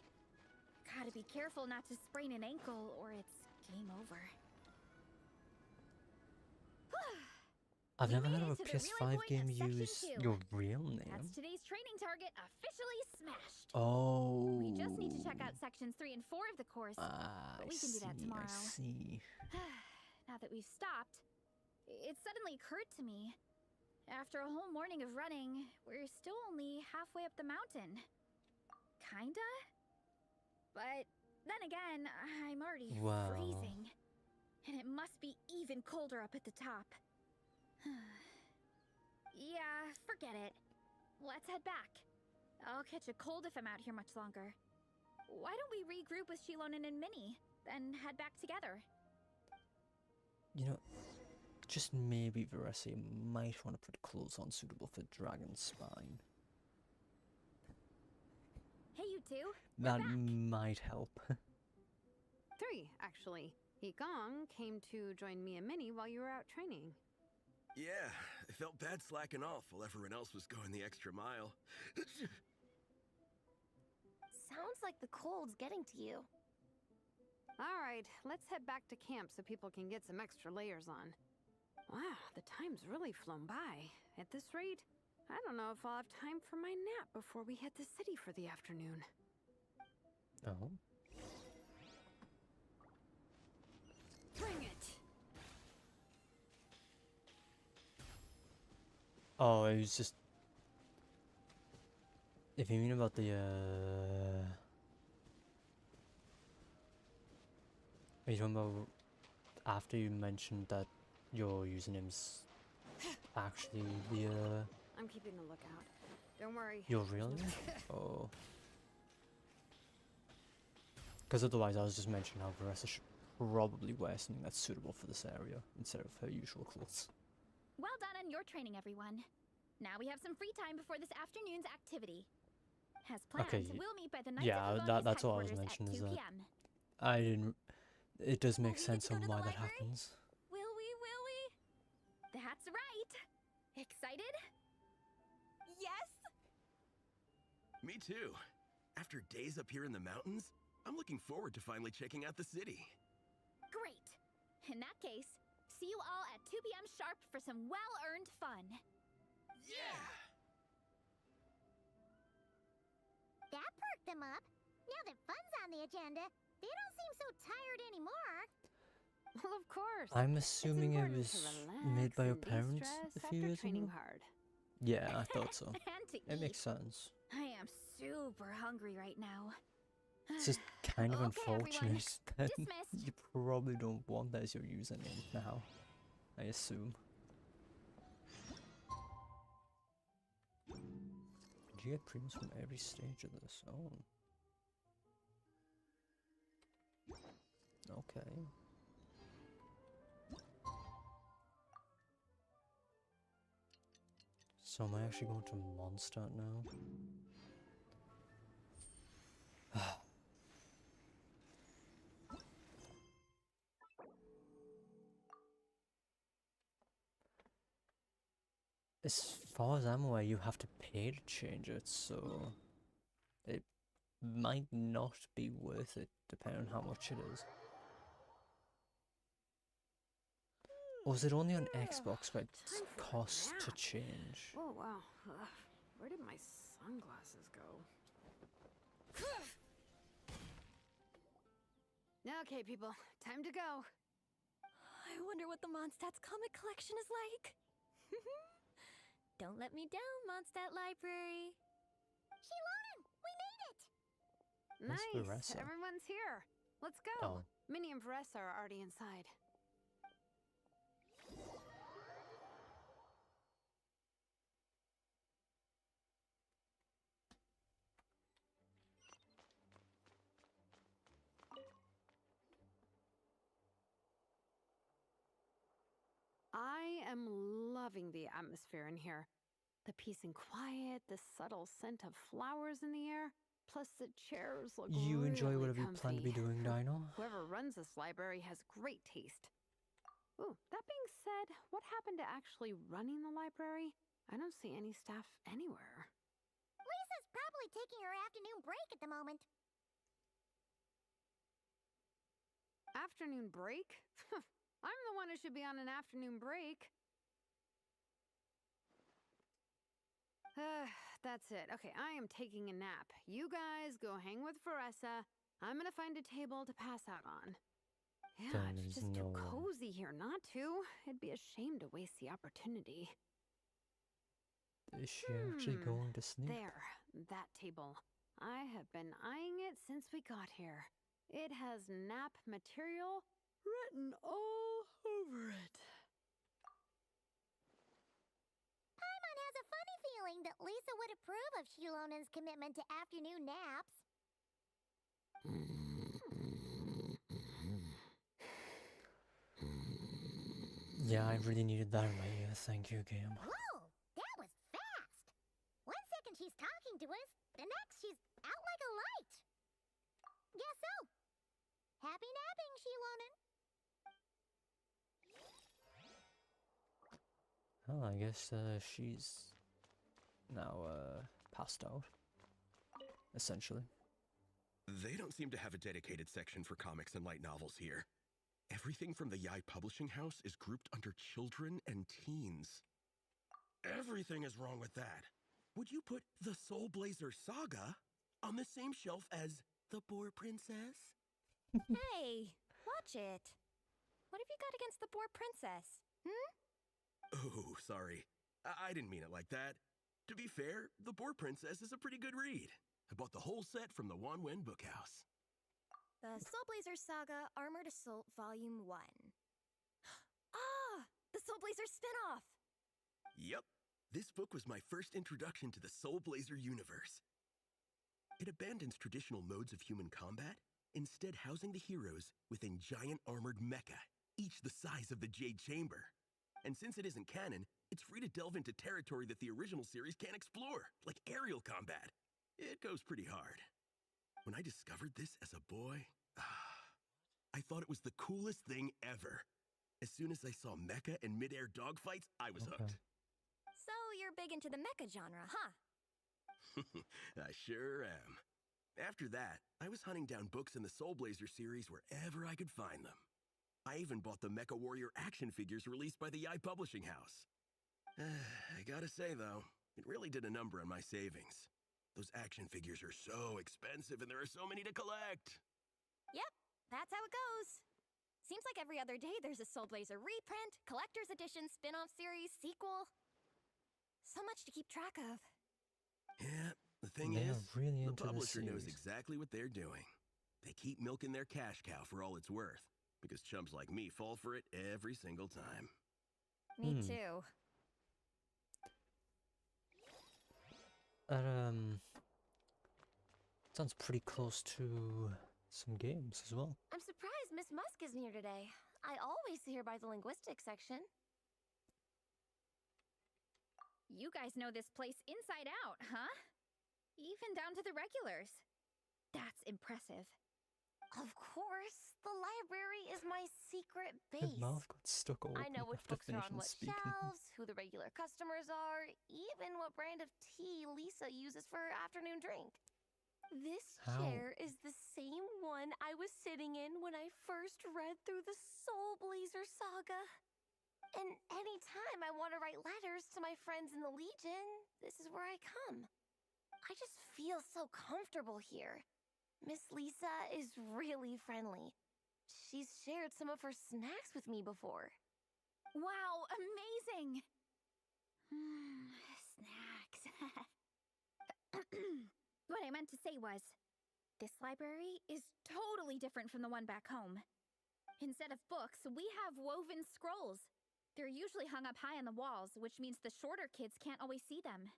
Gotta be careful not to sprain an ankle or it's game over. I've We never made heard of it a to the relay PS5 point game of Section use 2. your real name. That's today's training target officially smashed. Oh. We just need to check out sections 3 and 4 of the course. Ah, but we can do that tomorrow. I see. Now that we've stopped, it suddenly occurred to me. After a whole morning of running, we're still only halfway up the mountain. Kinda? But then again, I'm already Wow. freezing. And it must be even colder up at the top. Yeah, forget it. Let's head back. I'll catch a cold if I'm out here much longer. Why don't we regroup with Shilonen and Minnie, then head back together? You know, just maybe Veresi might want to put clothes on suitable for Dragon Spine. Hey, you two. That might help. 3, actually. Yigong came to join me and Minnie while you were out training. Yeah, I felt bad slacking off while everyone else was going the extra mile. Sounds like the cold's getting to you. All right, let's head back to camp so people can get some extra layers on. Wow, the time's really flown by. At this rate, I don't know if I'll have time for my nap before we hit the city for the afternoon. Oh. Bring it! Oh, it was just... If you mean about the, Are you talking about after you mentioned that your username's actually the, I'm keeping a lookout. Don't worry. your real name? Oh. Because otherwise I was just mentioning how Veressa should probably wear something that's suitable for this area instead of her usual clothes. Well done on your training, everyone. Now we have some free time before this afternoon's activity. As planned, Okay, we'll meet by the Knights yeah, of Favonius that's all I was headquarters mentioning at is 2 that p.m. I didn't... It does make we get sense to go on to the why that library? happens. Will we? Will we? That's right. Excited? Yes? Me too. After days up here in the mountains, I'm looking forward to finally checking out the city. Great. In that case, see you all at 2 p.m. sharp for some well-earned fun. Yeah! That perked them up. Now that fun's on the agenda, they don't seem so tired anymore. Well, of course. I'm It's assuming it important was to made by your relax and parents de-stress a after few years training ago? hard. Yeah, I thought so. And to It eat. makes sense. I am super hungry right now. It's just kind of Okay, everyone. unfortunate that Dismissed. you probably don't want that as your username now. I assume. Did you get premiums from every stage of this? Oh. Okay. So am I actually going to Mondstadt now? As far as I'm aware, you have to pay to change it, so it might not be worth it, depending on how much it is. Or is it only on Xbox where it Time for a costs to nap. change? Oh, wow. Where did my sunglasses go? Okay, people. Time to go. I wonder what the Mondstadt's comic collection is like. Don't let me down, Mondstadt Library. Shilonen, we made it! Where's Nice. Veressa? Everyone's here. Let's go. Oh. Minnie and Veressa are already inside. I am loving the atmosphere in here. The peace and quiet, the subtle scent of flowers in the air. Plus, the chairs look You enjoy really whatever you plan to be comfy. doing, Dino? Whoever runs this library has great taste. Ooh, that being said, what happened to actually running the library? I don't see any staff anywhere. Lisa's probably taking her afternoon break at the moment. Afternoon break? I'm the one who should be on an afternoon break. That's it. Okay, I am taking a nap. You guys go hang with Veressa. I'm gonna find a table to pass out on. Yeah, Then it's there's just too no- cozy here not to. It'd be a shame to waste the opportunity. Is she actually going to sleep? There, that table. I have been eyeing it since we got here. It has nap material written all over it. Paimon has a funny feeling that Lisa would approve of Shilonen's commitment to afternoon naps. Yeah, I really needed that in my ear. Thank you, game. Whoa, that was fast. 1 second she's talking to us, the next she's out like a light. Guess so. Happy napping, Shilonen. Well, I guess she's now passed out. Essentially. They don't seem to have a dedicated section for comics and light novels here. Everything from the Yai Publishing House is grouped under children and teens. Everything is wrong with that. Would you put the Soulblazer saga on the same shelf as The Boar Princess? Hey, watch it. What have you got against the Boar Princess? Oh, sorry. I didn't mean it like that. To be fair, The Boar Princess is a pretty good read. I bought the whole set from the Wanwen Bookhouse. The Soulblazers Saga Armored Assault Volume 1. Ah! The Soulblazer spin-off! Yep. This book was my first introduction to the Soulblazer universe. It abandons traditional modes of human combat, instead housing the heroes within giant armored mecha, each the size of the Jade Chamber. And since it isn't canon, it's free to delve into territory that the original series can't explore, like aerial combat. It goes pretty hard. When I discovered this as a boy, I thought it was the coolest thing ever. As soon as I saw mecha and mid-air dogfights, I was hooked. So you're big into the mecha genre, huh? I sure am. After that, I was hunting down books in the Soulblazer series wherever I could find them. I even bought the Mecha Warrior action figures released by the Yai Publishing House. I gotta say, though, it really did a number on my savings. Those action figures are so expensive and there are so many to collect. Yep, that's how it goes. Seems like every other day there's a Soulblazer reprint, collector's edition, spin-off series, sequel. So much to keep track of. Yeah, the thing They is, are really the into the publisher knows series. exactly what they're doing. They keep milking their cash cow for all it's worth, because chumps like me fall for it every single time. Me too. Sounds pretty close to some games as well. I'm surprised Miss Musk isn't here today. I always see her by the linguistics section. You guys know this place inside out, huh? Even down to the regulars. That's impressive. Of course, the library is my secret Her base. mouth got stuck open I know which after books are on finishing what speaking. shelves, who the regular customers are, even what brand of tea Lisa uses for her afternoon drink. This How? chair is the same one I was sitting in when I first read through the Soulblazer saga. And anytime I want to write letters to my friends in the Legion, this is where I come. I just feel so comfortable here. Miss Lisa is really friendly. She's shared some of her snacks with me before. Wow, amazing! Snacks. What I meant to say was, this library is totally different from the one back home. Instead of books, we have woven scrolls. They're usually hung up high on the walls, which means the shorter kids can't always see them.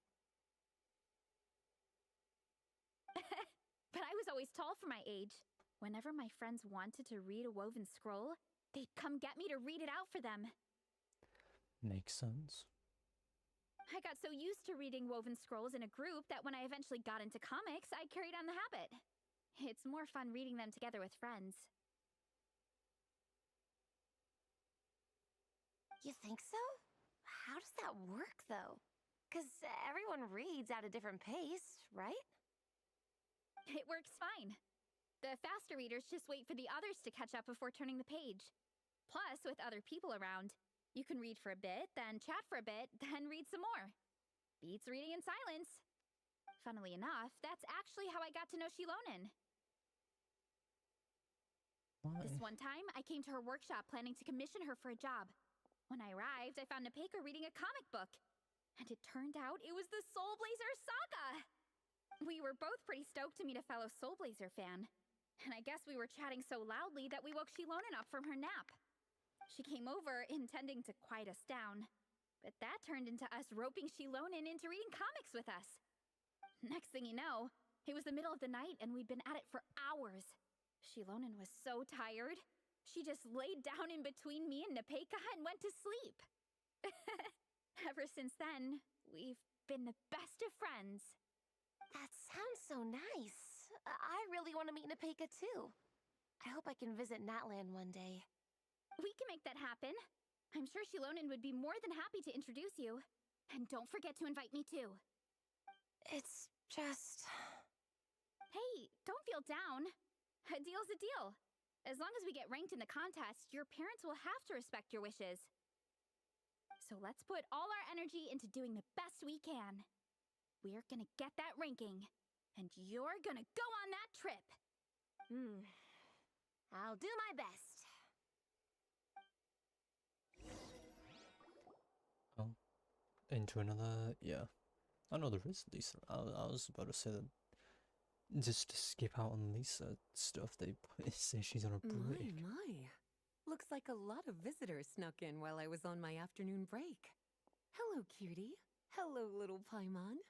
But I was always tall for my age. Whenever my friends wanted to read a woven scroll, they'd come get me to read it out for them. Makes sense. I got so used to reading Woven Scrolls in a group that when I eventually got into comics, I carried on the habit. It's more fun reading them together with friends. You think so? How does that work, though? Because everyone reads at a different pace, right? It works fine. The faster readers just wait for the others to catch up before turning the page. Plus, with other people around, you can read for a bit, then chat for a bit, then read some more. Beats reading in silence. Funnily enough, that's actually how I got to know Shilonen. Why? This one time, I came to her workshop planning to commission her for a job. When I arrived, I found Nepeka reading a comic book. And it turned out it was the Soulblazers saga! We were both pretty stoked to meet a fellow Soulblazer fan. And I guess we were chatting so loudly that we woke Shilonen up from her nap. She came over, intending to quiet us down. But that turned into us roping Shilonen into reading comics with us. Next thing you know, it was the middle of the night and we'd been at it for hours. Shilonen was so tired. She just laid down in between me and Nepeka and went to sleep. Ever since then, we've been the best of friends. That sounds so nice. I really want to meet Nepeka too. I hope I can visit Natlan one day. We can make that happen. I'm sure Shilonen would be more than happy to introduce you. And don't forget to invite me too. It's just... Hey, don't feel down. A deal's a deal. As long as we get ranked in the contest, your parents will have to respect your wishes. So let's put all our energy into doing the best we can. We're gonna get that ranking, and you're gonna go on that trip. I'll do my best. Oh, into another, yeah. I know there is Lisa. I was about to say that just to skip out on Lisa stuff, they say she's on a break. My. Looks like a lot of visitors snuck in while I was on my afternoon break. Hello, cutie. Hello, little Paimon.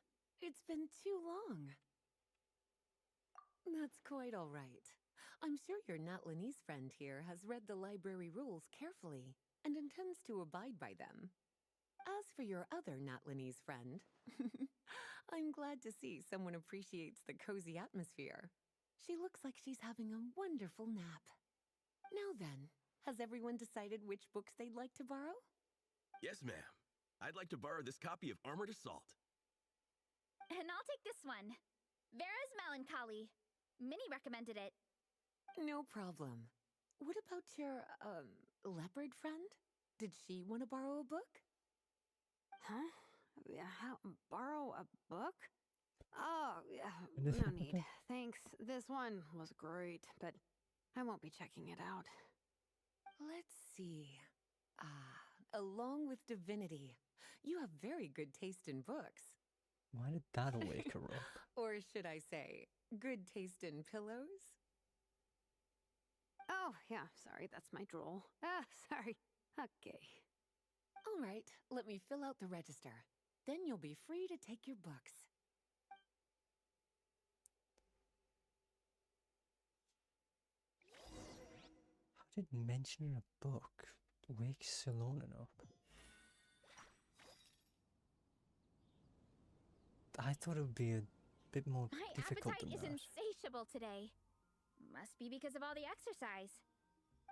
It's been too long. That's quite all right. I'm sure your Natlanese friend here has read the library rules carefully and intends to abide by them. As for your other Natlanese friend, I'm glad to see someone appreciates the cozy atmosphere. She looks like she's having a wonderful nap. Now then, has everyone decided which books they'd like to borrow? Yes, ma'am. I'd like to borrow this copy of Armored Assault. And I'll take this one. Vera's Melancholy. Minnie recommended it. No problem. What about your, leopard friend? Did she want to borrow a book? Huh? How, borrow a book? Oh, no need. Thanks. This one was great, but I won't be checking it out. Let's see. Along with Divinity. You have very good taste in books. Why did that wake her up? Or should I say, good taste in pillows? Oh, yeah, sorry, that's my drool. Sorry. Okay. All right, let me fill out the register. Then you'll be free to take your books. How did mentioning a book wake Shilonen up? I thought it would be a bit more My difficult appetite than is that. insatiable today. Must be because of all the exercise.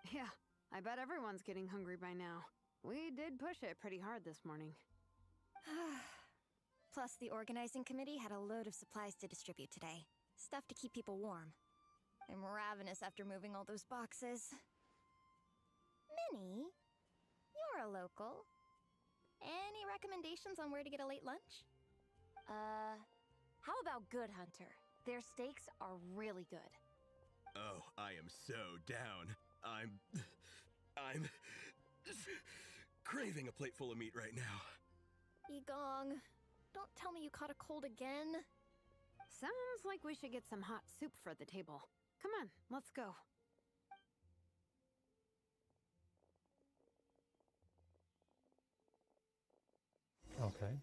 Yeah, I bet everyone's getting hungry by now. We did push it pretty hard this morning. Plus, the organizing committee had a load of supplies to distribute today. Stuff to keep people warm. I'm ravenous after moving all those boxes. Minnie, you're a local. Any recommendations on where to get a late lunch? How about Good Hunter? Their steaks are really good. Oh, I am so down. I'm craving a plate full of meat right now. Yigong, don't tell me you caught a cold again. Sounds like we should get some hot soup for the table. Come on, let's go. Okay.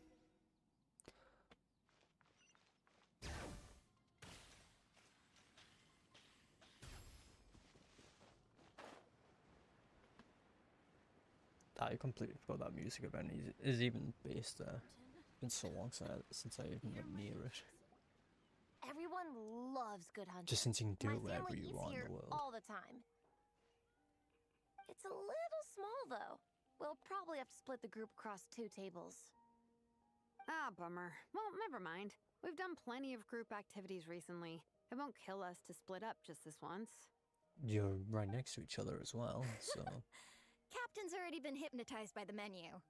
I completely forgot that music event is even based there. been so long since I even went near it. Everyone loves Good Hunter. Just since you can do My it wherever family you eats want in here the world. all the time. It's a little small, though. We'll probably have to split the group across 2 tables. Ah, bummer. Well, never mind. We've done plenty of group activities recently. It won't kill us to split up just this once. You're right next to each other as well, so... Captain's already been hypnotized by the menu.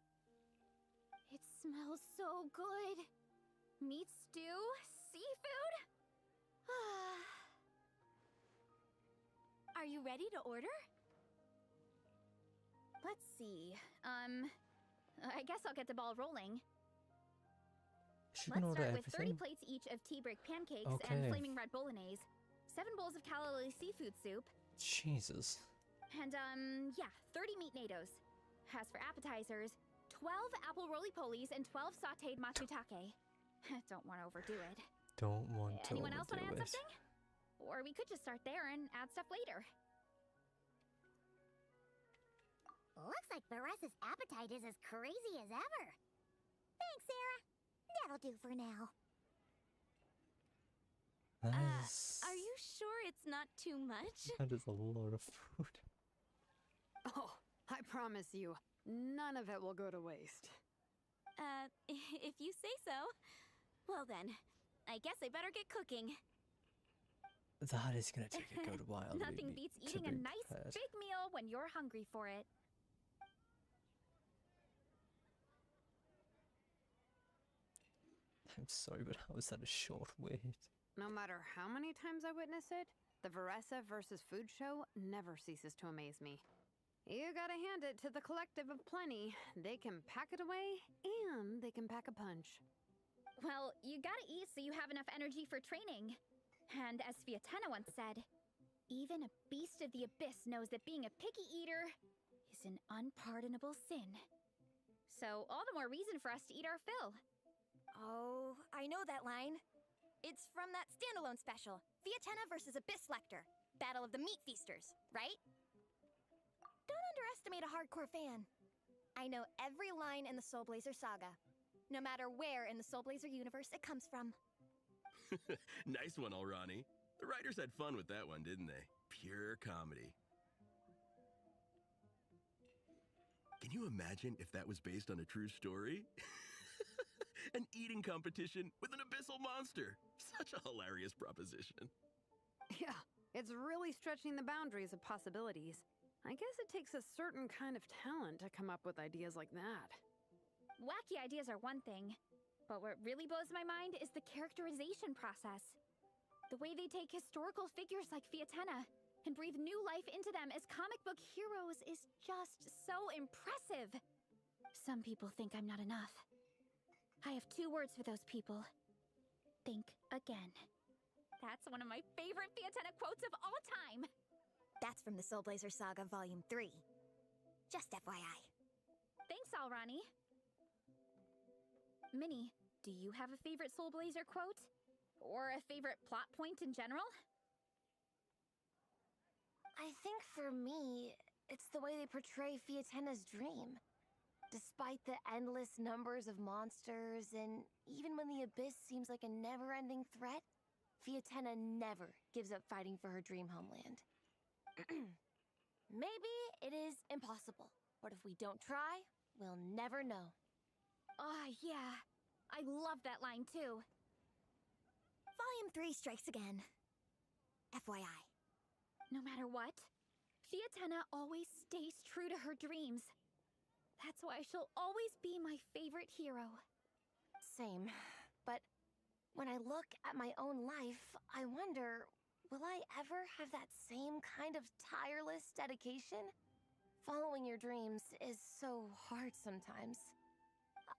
It smells so good. Meat stew? Seafood? Are you ready to order? Let's see. I guess I'll get the ball rolling. She Let's can order start with 30 everything? plates each of tea break pancakes Okay. and flaming red bolognese, 7 bowls of calorie seafood soup, Jesus. and 30 meat natos. As for appetizers, 12 apple roly-polies and 12 sautéed matsutake. Don't want to overdo it. Don't want to Anyone else want to overdo add it. something? Or we could just start there and add stuff later. Looks like Baressa's appetite is as crazy as ever. Thanks, Sarah. That'll do for now. That is... Are you sure it's not too much? That is a lot of food. Oh, I promise you, none of it will go to waste. If you say so. Well then, I guess I better get cooking. That is gonna take a good while. Nothing to be beats eating a nice prepared. big meal when you're hungry for it. I'm sorry, but how is that a short wait? No matter how many times I witness it, the Varessa versus Food show never ceases to amaze me. You gotta hand it to the collective of plenty. They can pack it away, and they can pack a punch. Well, you gotta eat so you have enough energy for training. And as Fiatena once said, even a beast of the abyss knows that being a picky eater is an unpardonable sin. So all the more reason for us to eat our fill. Oh, I know that line. It's from that standalone special, Fiatena versus Abyss Lecter, Battle of the Meat Feasters, right? Don't underestimate a hardcore fan. I know every line in the Soulblazer saga, no matter where in the Soulblazer universe it comes from. Nice one, Alrani. The writers had fun with that one, didn't they? Pure comedy. Can you imagine if that was based on a true story? An eating competition with an abyssal monster. Such a hilarious proposition. Yeah, it's really stretching the boundaries of possibilities. I guess it takes a certain kind of talent to come up with ideas like that. Wacky ideas are one thing, but what really blows my mind is the characterization process. The way they take historical figures like Fiatena and breathe new life into them as comic book heroes is just so impressive. Some people think I'm not enough. I have 2 words for those people. Think again. That's one of my favorite Fiatena quotes of all time. That's from the Soulblazer Saga Volume 3. Just FYI. Thanks, Alrani. Minnie, do you have a favorite Soulblazer quote? Or a favorite plot point in general? I think for me, it's the way they portray Fiatena's dream. Despite the endless numbers of monsters, and even when the Abyss seems like a never-ending threat, Fiatena never gives up fighting for her dream homeland. Maybe it is impossible, but if we don't try, we'll never know. Oh, yeah. I love that line, too. Volume 3 strikes again. FYI. No matter what, Fiatena always stays true to her dreams. That's why she'll always be my favorite hero. Same. But when I look at my own life, I wonder, will I ever have that same kind of tireless dedication? Following your dreams is so hard sometimes.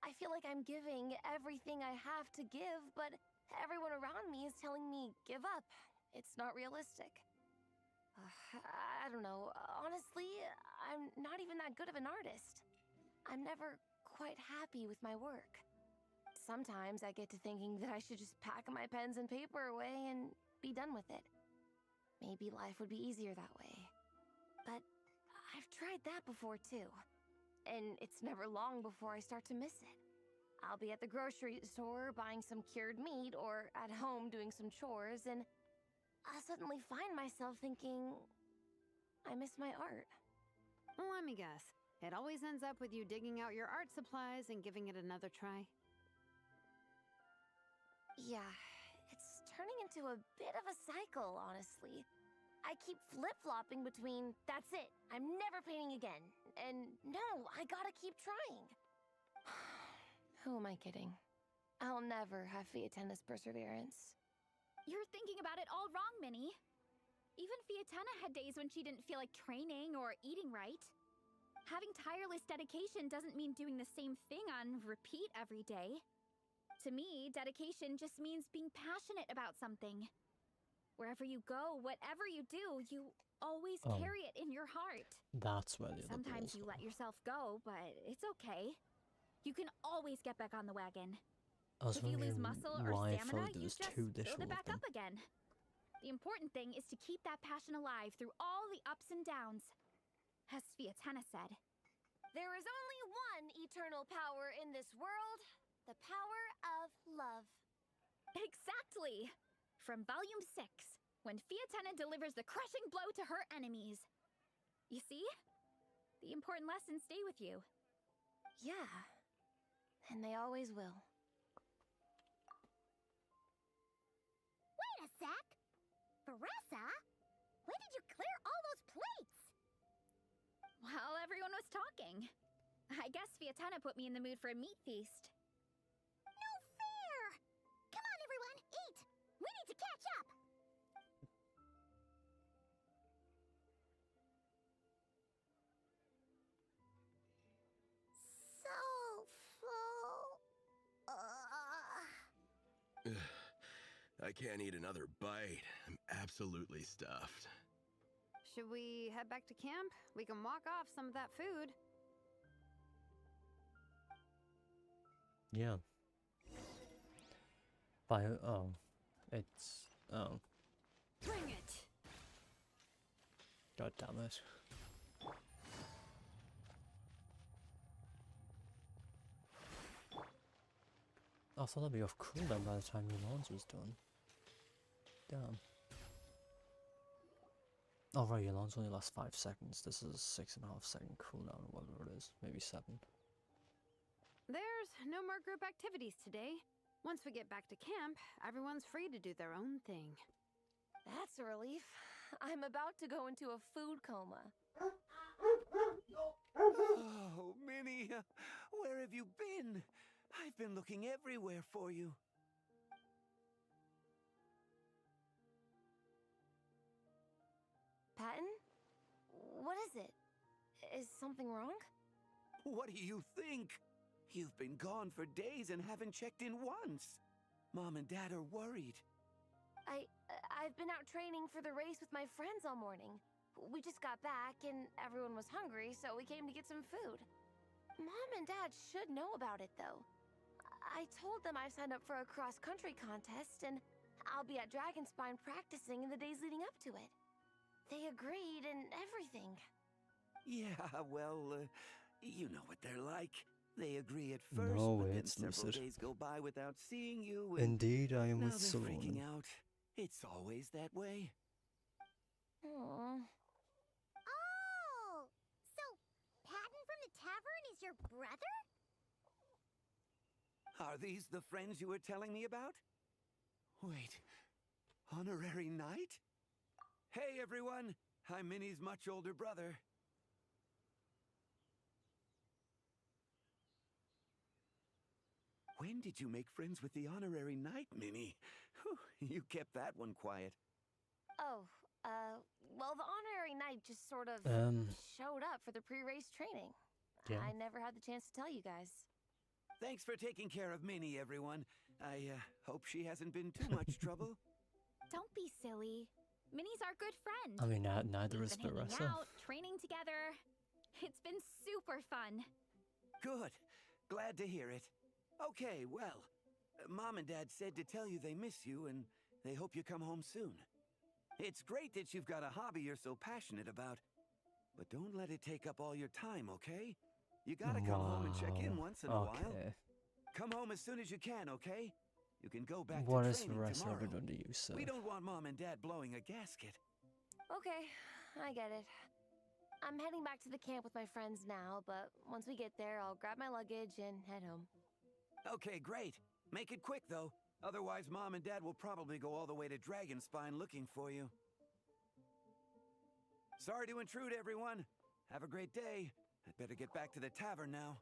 I feel like I'm giving everything I have to give, but everyone around me is telling me, give up. It's not realistic. I don't know. Honestly, I'm not even that good of an artist. I'm never quite happy with my work. Sometimes I get to thinking that I should just pack my pens and paper away and be done with it. Maybe life would be easier that way. But I've tried that before too. And it's never long before I start to miss it. I'll be at the grocery store buying some cured meat or at home doing some chores, and I'll suddenly find myself thinking, I miss my art. Let me guess. It always ends up with you digging out your art supplies and giving it another try. Yeah, it's turning into a bit of a cycle, honestly. I keep flip-flopping between, that's it, I'm never painting again, and no, I gotta keep trying. Who am I kidding? I'll never have Fiatenna's perseverance. You're thinking about it all wrong, Minnie. Even Fiatenna had days when she didn't feel like training or eating right. Having tireless dedication doesn't mean doing the same thing on repeat every day. To me, dedication just means being passionate about something. Wherever you go, whatever you do, you always carry it in your heart. That's where the other Sometimes balls you are. let yourself go, but it's okay. You can always get back on the wagon. I was If you lose wondering muscle or why I stamina, thought there you was just two build it back them. up again. The important thing is to keep that passion alive through all the ups and downs. As Fiatenna said, There is only one eternal power in this world, the power of love. exactly! From Volume 6, when Fiatenna delivers the crushing blow to her enemies. You see? The important lessons stay with you. Yeah, and they always will. Wait a sec! Veressa? When did you clear all those plates? While everyone was talking. I guess Fiatenna put me in the mood for a meat feast. No fair! Come on, everyone, eat! We need to catch up! So full. I can't eat another bite. I'm absolutely stuffed. Should we head back to camp? We can walk off some of that food. Yeah. It's Bring it! God damn it. I thought that'd be off cooldown by the time your launch was done. Damn. Oh right, your launch only lasts 5 seconds. This is a 6.5 second cooldown or whatever it is. Maybe 7. There's no more group activities today. Once we get back to camp, everyone's free to do their own thing. That's a relief. I'm about to go into a food coma. Oh, Minnie, where have you been? I've been looking everywhere for you. Patton? What is it? Is something wrong? What do you think? You've been gone for days and haven't checked in once. Mom and Dad are worried. I've been out training for the race with my friends all morning. We just got back and everyone was hungry, so we came to get some food. Mom and Dad should know about it, though. I told them I signed up for a cross-country contest, and I'll be at Dragonspine practicing in the days leading up to it. They agreed and everything. Yeah, well, you know what they're like. They agree at first, No, but then it's several Lucid. days go by without seeing you. And Indeed, I am now with they're freaking Salon. out. It's always that way. Aww. Oh! So, Patton from the tavern is your brother? Are these the friends you were telling me about? Wait, honorary knight? Hey everyone, I'm Minnie's much older brother. When did you make friends with the honorary knight, Minnie? Whew, you kept that one quiet. Oh, well, the honorary knight just sort of showed up for the pre-race training. Yeah. I never had the chance to tell you guys. Thanks for taking care of Minnie, everyone. I hope she hasn't been too much trouble. Don't be silly. Minnie's our good friend. I mean, neither We've is been hanging Veressa. out, training together. It's been super fun. Good. Glad to hear it. Okay, well, Mom and Dad said to tell you they miss you and they hope you come home soon. It's great that you've got a hobby you're so passionate about, but don't let it take up all your time, okay? You gotta come home and check in once in a while. Okay. Come home as soon as you can, okay? You can go back What to has training Varese tomorrow. ever done to you, sir? We don't want Mom and Dad blowing a gasket. Okay, I get it. I'm heading back to the camp with my friends now, but once we get there, I'll grab my luggage and head home. Okay, great. Make it quick, though. Otherwise, Mom and Dad will probably go all the way to Dragonspine looking for you. Sorry to intrude, everyone. Have a great day. I'd better get back to the tavern now.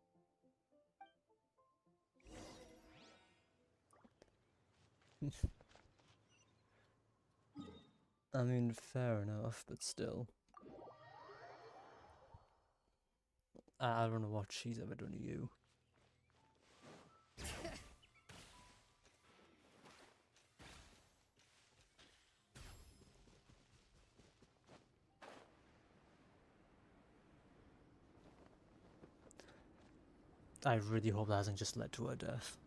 I mean, fair enough, but still. I don't know what she's ever done to you. I really hope that hasn't just led to her death.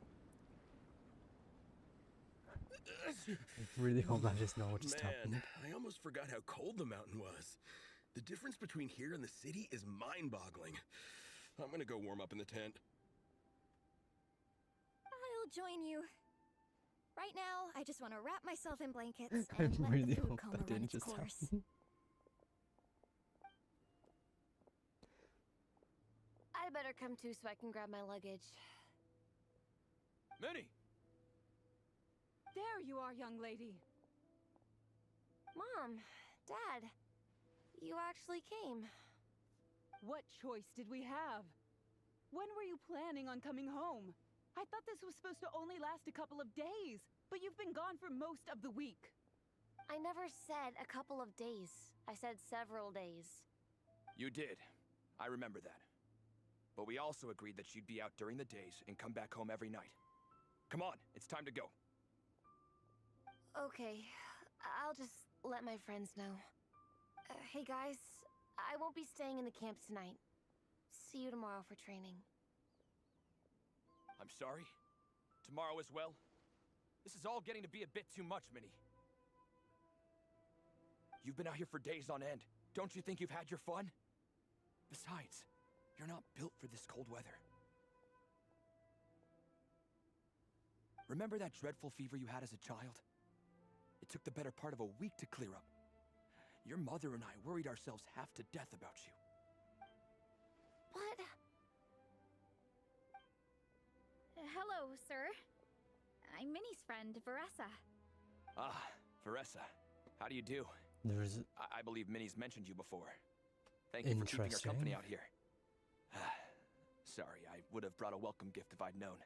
I really hope that is not what just happened. I almost forgot how cold the mountain was. The difference between here and the city is mind-boggling. I'm gonna go warm up in the tent. I'll join you. Right now, I just want to wrap myself in blankets I and let really the food hope coma that run didn't its just course. happen. I better come too so I can grab my luggage. Minnie! There you are, young lady. Mom, Dad, you actually came. What choice did we have? When were you planning on coming home? I thought this was supposed to only last a couple of days, but you've been gone for most of the week. I never said a couple of days. I said several days. You did. I remember that. But we also agreed that you'd be out during the days and come back home every night. Come on, it's time to go. Okay, I'll just let my friends know. Hey guys, I won't be staying in the camp tonight. See you tomorrow for training. I'm sorry. Tomorrow as well. This is all getting to be a bit too much, Minnie. You've been out here for days on end. Don't you think you've had your fun? Besides, you're not built for this cold weather. Remember that dreadful fever you had as a child? It took the better part of a week to clear up. Your mother and I worried ourselves half to death about you. What? Hello, sir. I'm Minnie's friend, Varese. Ah, Varese. How do you do? There's I believe Minnie's mentioned you before. Thank you for keeping her company out here. Sorry, I would have brought a welcome gift if I'd known.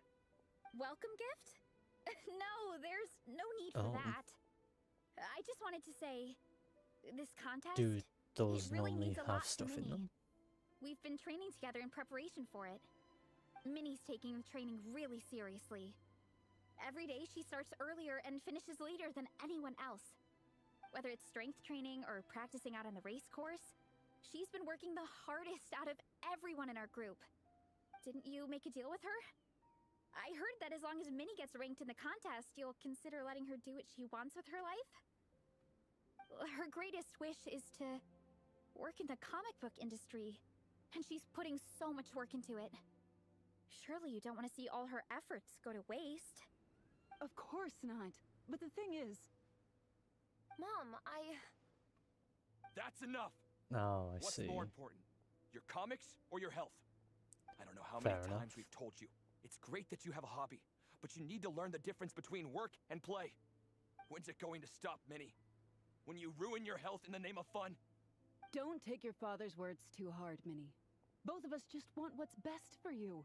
Welcome gift? No, there's no need for that. I just wanted to say, this contest, dude, those it really normally means a lot have to stuff in Minnie. them. We've been training together in preparation for it. Minnie's taking the training really seriously. Every day she starts earlier and finishes later than anyone else. Whether it's strength training or practicing out on the race course, she's been working the hardest out of everyone in our group. Didn't you make a deal with her? I heard that as long as Minnie gets ranked in the contest, you'll consider letting her do what she wants with her life? Her greatest wish is to work in the comic book industry, and she's putting so much work into it. Surely you don't want to see all her efforts go to waste. Of course not. But the thing is... Mom, That's enough! Oh, I What's see. more important? Your comics or your health? I don't know how Fair many enough. times we've told you. It's great that you have a hobby, but you need to learn the difference between work and play. When's it going to stop, Minnie? When you ruin your health in the name of fun? Don't take your father's words too hard, Minnie. Both of us just want what's best for you.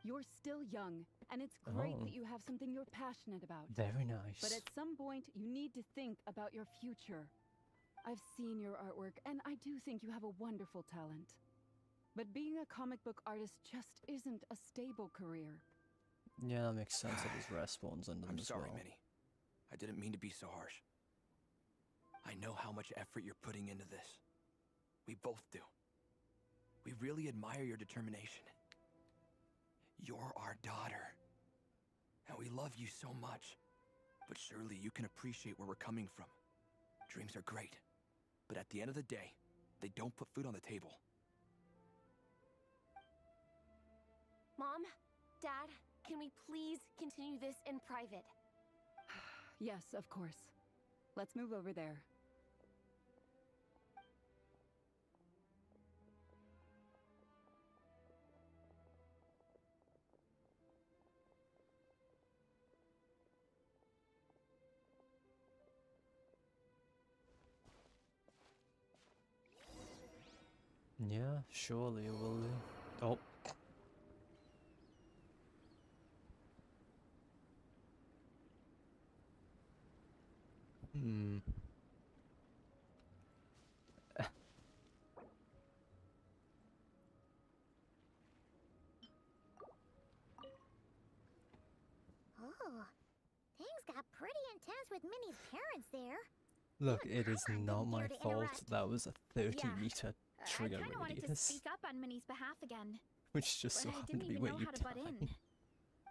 You're still young, and it's great Oh. that you have something you're passionate about. Very nice. But at some point, you need to think about your future. I've seen your artwork, and I do think you have a wonderful talent. But being a comic book artist just isn't a stable career. Yeah, that makes sense that his respawns under them I'm as sorry, well. Minnie. I didn't mean to be so harsh. I know how much effort you're putting into this. We both do. We really admire your determination. You're our daughter. And we love you so much. But surely you can appreciate where we're coming from. Dreams are great. But at the end of the day, they don't put food on the table. Mom, Dad, can we please continue this in private? Yes, of course. Let's move over there. Yeah, surely it will do. Oh. Hmm. Oh, things got pretty intense with Minnie's parents there. Look, Even it is I'm not getting my here to fault. interrupt. That was a 30-meter I trigger kind of wanted to radius, speak up on Minnie's behalf again, which just so but I happened didn't to be even where know you how to butt died. in.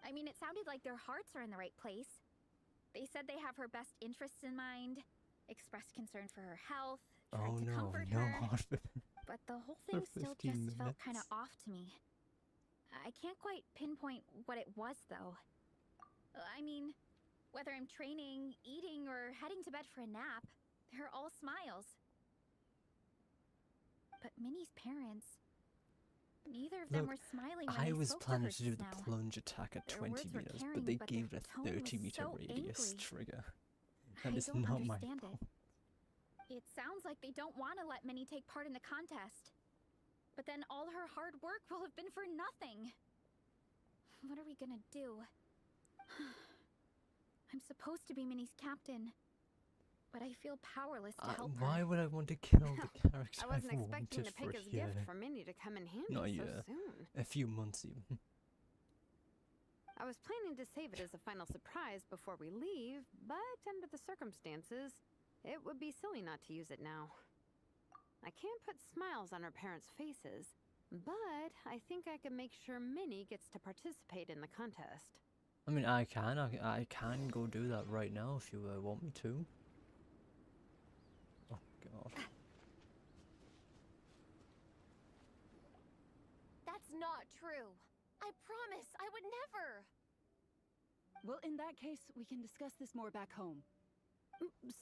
I mean, it sounded like their hearts are in the right place. They said they have her best interests in mind, expressed concern for her health, tried Oh to no, comfort no her. hard But the whole for thing still 15 just felt kind of minutes. off to me. I can't quite pinpoint what it was, though. I mean, whether I'm training, eating, or heading to bed for a nap, they're all smiles. But Minnie's parents, neither of them Look, were smiling when I they was spoke to planning her to do just the now. plunge attack at Their 20 words were meters, caring, but they but gave their it a tone was 30-meter so radius angry. trigger. I That is don't not my understand fault. it. It sounds like they don't want to let Minnie take part in the contest. But then all her hard work will have been for nothing. What are we gonna do? I'm supposed to be Minnie's captain, but I feel powerless to help Why her. would I want to kill the character I wasn't I've expecting wanted for a Napika's year? gift for Minnie to come in handy Not a so year. soon. A few months even. I was planning to save it as a final surprise before we leave, but under the circumstances, it would be silly not to use it now. I can't put smiles on her parents' faces, but I think I can make sure Minnie gets to participate in the contest. I mean, I can go do that right now if you want me to. Oh god. That's not true. I promise, I would never. Well, in that case, we can discuss this more back home.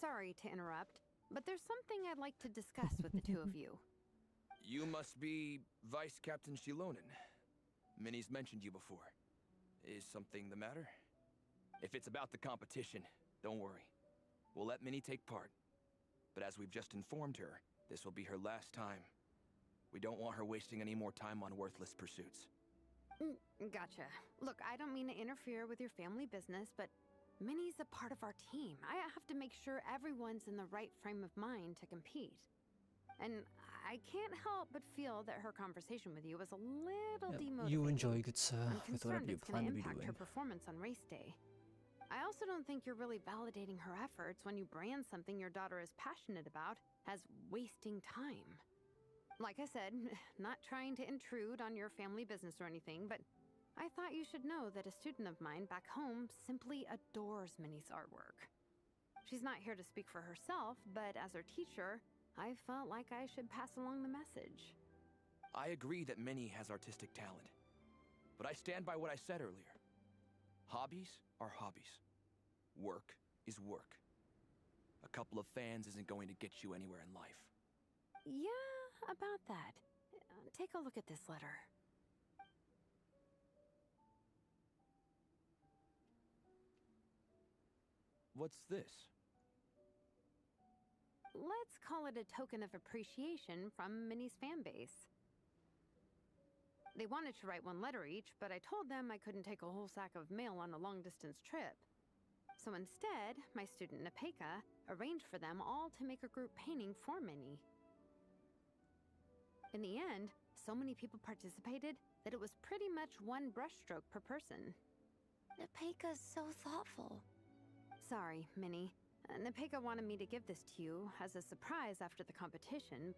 Sorry to interrupt, but there's something I'd like to discuss with the two of you. You must be Vice Captain Shilonen. Minnie's mentioned you before. Is something the matter? If it's about the competition, don't worry. We'll let Minnie take part. But as we've just informed her, this will be her last time. We don't want her wasting any more time on worthless pursuits. Gotcha. Look, I don't mean to interfere with your family business, but Minnie's a part of our team. I have to make sure everyone's in the right frame of mind to compete. And I can't help but feel that her conversation with you was a little demotivating. You enjoy good I'm with whatever concerned you it's going plan to to be impact her doing. performance on race day. I also don't think you're really validating her efforts when you brand something your daughter is passionate about as wasting time. Like I said, not trying to intrude on your family business or anything, but I thought you should know that a student of mine back home simply adores Minnie's artwork. She's not here to speak for herself, but as her teacher, I felt like I should pass along the message. I agree that Minnie has artistic talent. But I stand by what I said earlier. Hobbies are hobbies. Work is work. A couple of fans isn't going to get you anywhere in life. Yeah, about that. Take a look at this letter. What's this? Let's call it a token of appreciation from Minnie's fan base. They wanted to write one letter each, but I told them I couldn't take a whole sack of mail on a long-distance trip. So instead, my student Napika arranged for them all to make a group painting for Minnie. In the end, so many people participated that it was pretty much one brushstroke per person. Napika's so thoughtful. Sorry, Minnie. Napika wanted me to give this to you as a surprise after the competition,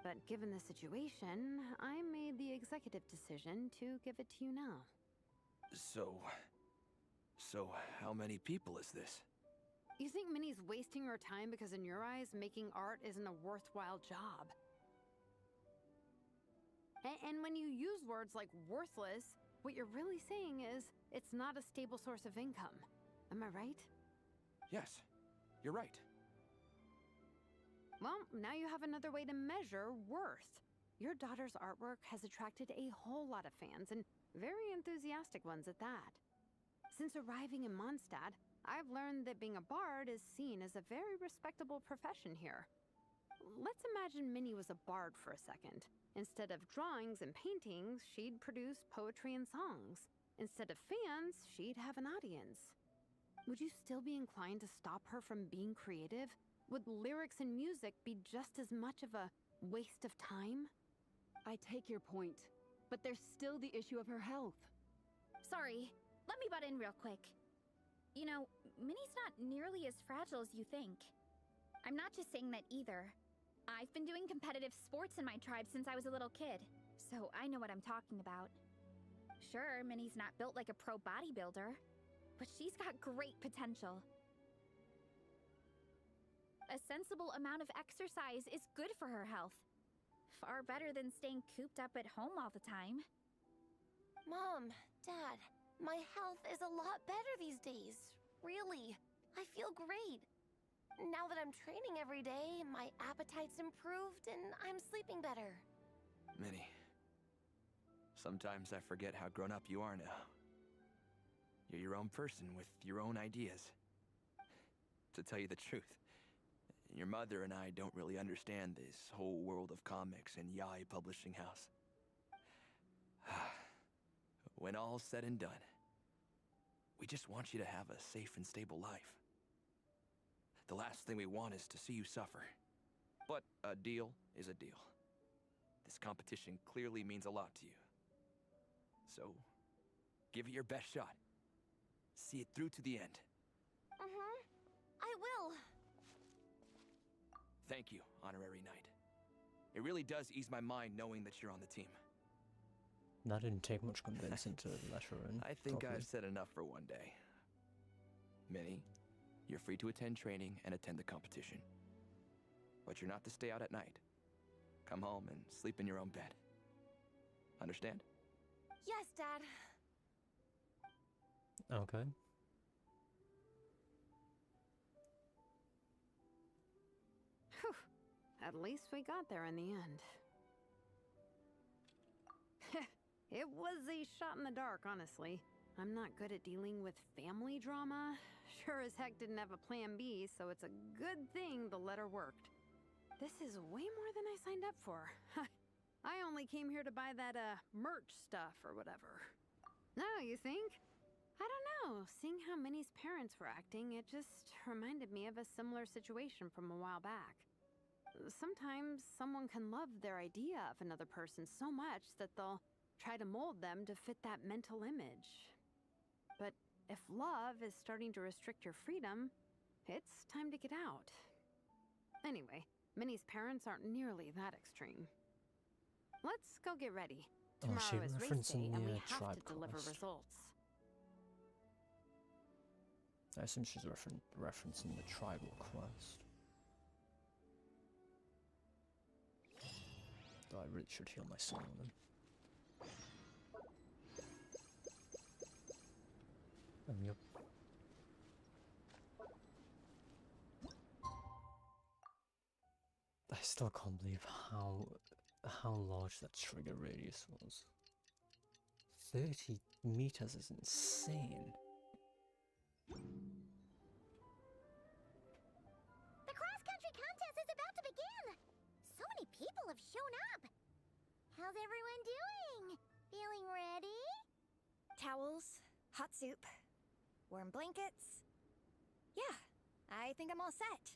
but given the situation, I made the executive decision to give it to you now. So how many people is this? You think Minnie's wasting her time because in your eyes, making art isn't a worthwhile job? And when you use words like worthless, what you're really saying is it's not a stable source of income. Am I right? Yes, you're right. Well, now you have another way to measure worth. Your daughter's artwork has attracted a whole lot of fans, and very enthusiastic ones at that. Since arriving in Mondstadt, I've learned that being a bard is seen as a very respectable profession here. Let's imagine Minnie was a bard for a second. Instead of drawings and paintings, she'd produce poetry and songs. Instead of fans, she'd have an audience. Would you still be inclined to stop her from being creative? Would lyrics and music be just as much of a waste of time? I take your point, but there's still the issue of her health. Sorry, let me butt in real quick. You know, Minnie's not nearly as fragile as you think. I'm not just saying that either. I've been doing competitive sports in my tribe since I was a little kid, so I know what I'm talking about. Sure, Minnie's not built like a pro bodybuilder, but she's got great potential. A sensible amount of exercise is good for her health. Far better than staying cooped up at home all the time. Mom, Dad, my health is a lot better these days. Really. I feel great. Now that I'm training every day, my appetite's improved and I'm sleeping better. Minnie, sometimes I forget how grown up you are now. You're your own person with your own ideas. To tell you the truth, your mother and I don't really understand this whole world of comics and Yaoi Publishing House. When all's said and done, we just want you to have a safe and stable life. The last thing we want is to see you suffer. But a deal is a deal. This competition clearly means a lot to you. So, give it your best shot. See it through to the end. I will. Thank you, Honorary Knight. It really does ease my mind knowing that you're on the team. That didn't take much convincing to let her in. I think properly. I've said enough for one day. Minnie, you're free to attend training and attend the competition. But you're not to stay out at night. Come home and sleep in your own bed. Understand? Yes, Dad. Okay. Whew. At least we got there in the end. It was a shot in the dark, honestly. I'm not good at dealing with family drama. Sure as heck didn't have a plan B, so it's a good thing the letter worked. This is way more than I signed up for. I only came here to buy that, merch stuff or whatever. No, you think? I don't know. Seeing how Minnie's parents were acting, it just reminded me of a similar situation from a while back. Sometimes someone can love their idea of another person so much that they'll try to mold them to fit that mental image. But if love is starting to restrict your freedom, it's time to get out. Anyway, Minnie's parents aren't nearly that extreme. Let's go get ready. Tomorrow is race day, and we have to deliver results. I assume she's referencing the tribal quest. Though I really should heal my soul then. Yep. I still can't believe how large that trigger radius was. 30 meters is insane. The cross-country contest is about to begin! So many people have shown up! How's everyone doing? Feeling ready? Towels, hot soup, warm blankets. Yeah, I think I'm all set.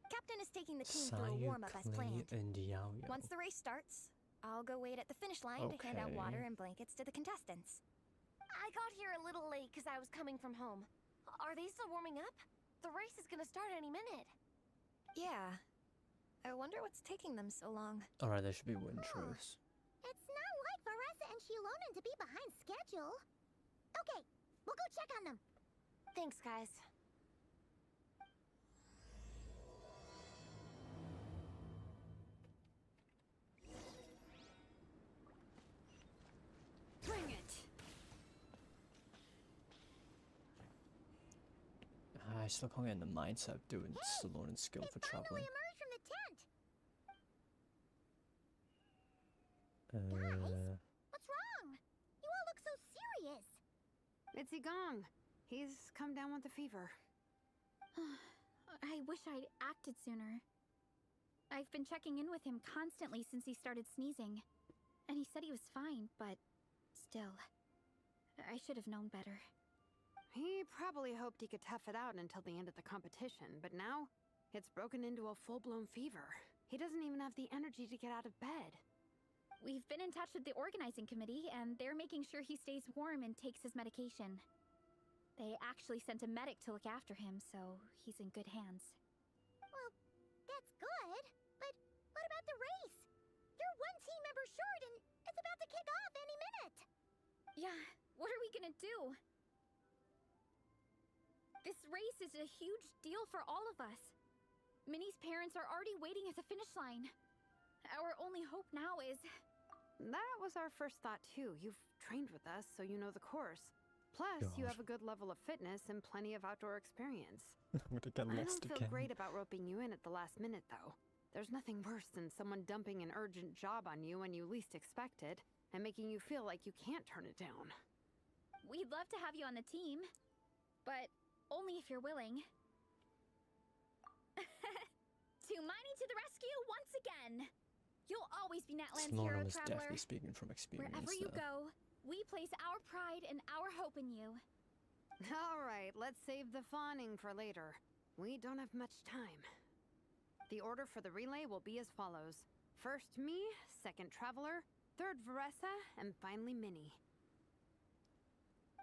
Captain is taking the team through a warm-up as planned. And Yaoi. Once the race starts, I'll go wait at the finish line to hand out water and blankets to the contestants. I got here a little late because I was coming from home. Are they still warming up? The race is gonna start any minute. Yeah. I wonder what's taking them so long. Alright, there should be wind truce. It's not like Varessa and Shilonen to be behind schedule. Okay, we'll go check on them. Thanks, guys. Bring it! I still can't get in the mindset of doing Stallone and skill for traveling. Emerged from the tent. Uh, What's wrong? You all look so serious. It's Gong. He's come down with the fever. I wish I'd acted sooner. I've been checking in with him constantly since he started sneezing. And he said he was fine, but still, I should have known better. He probably hoped he could tough it out until the end of the competition, but now it's broken into a full-blown fever. He doesn't even have the energy to get out of bed. We've been in touch with the organizing committee, and they're making sure he stays warm and takes his medication. They actually sent a medic to look after him, so he's in good hands. Well, that's good. But what about the race? You're one team member short, and it's about to kick off any minute. Yeah, what are we gonna do? This race is a huge deal for all of us. Minnie's parents are already waiting at the finish line. Our only hope now is... That was our first thought, too. You've trained with us, so you know the course. Plus, you have a good level of fitness and plenty of outdoor experience. I'm gonna get I lost don't feel again. great about roping you in at the last minute, though. There's nothing worse than someone dumping an urgent job on you when you least expect it, and making you feel like you can't turn it down. We'd love to have you on the team, but only if you're willing. Tumani to the rescue once again! You'll always be Natlan's hero, Simona was traveler. definitely speaking from experience Wherever you there. go, we place our pride and our hope in you. All right, let's save the fawning for later. We don't have much time. The order for the relay will be as follows. First me, second Traveler, third Veressa, and finally Minnie.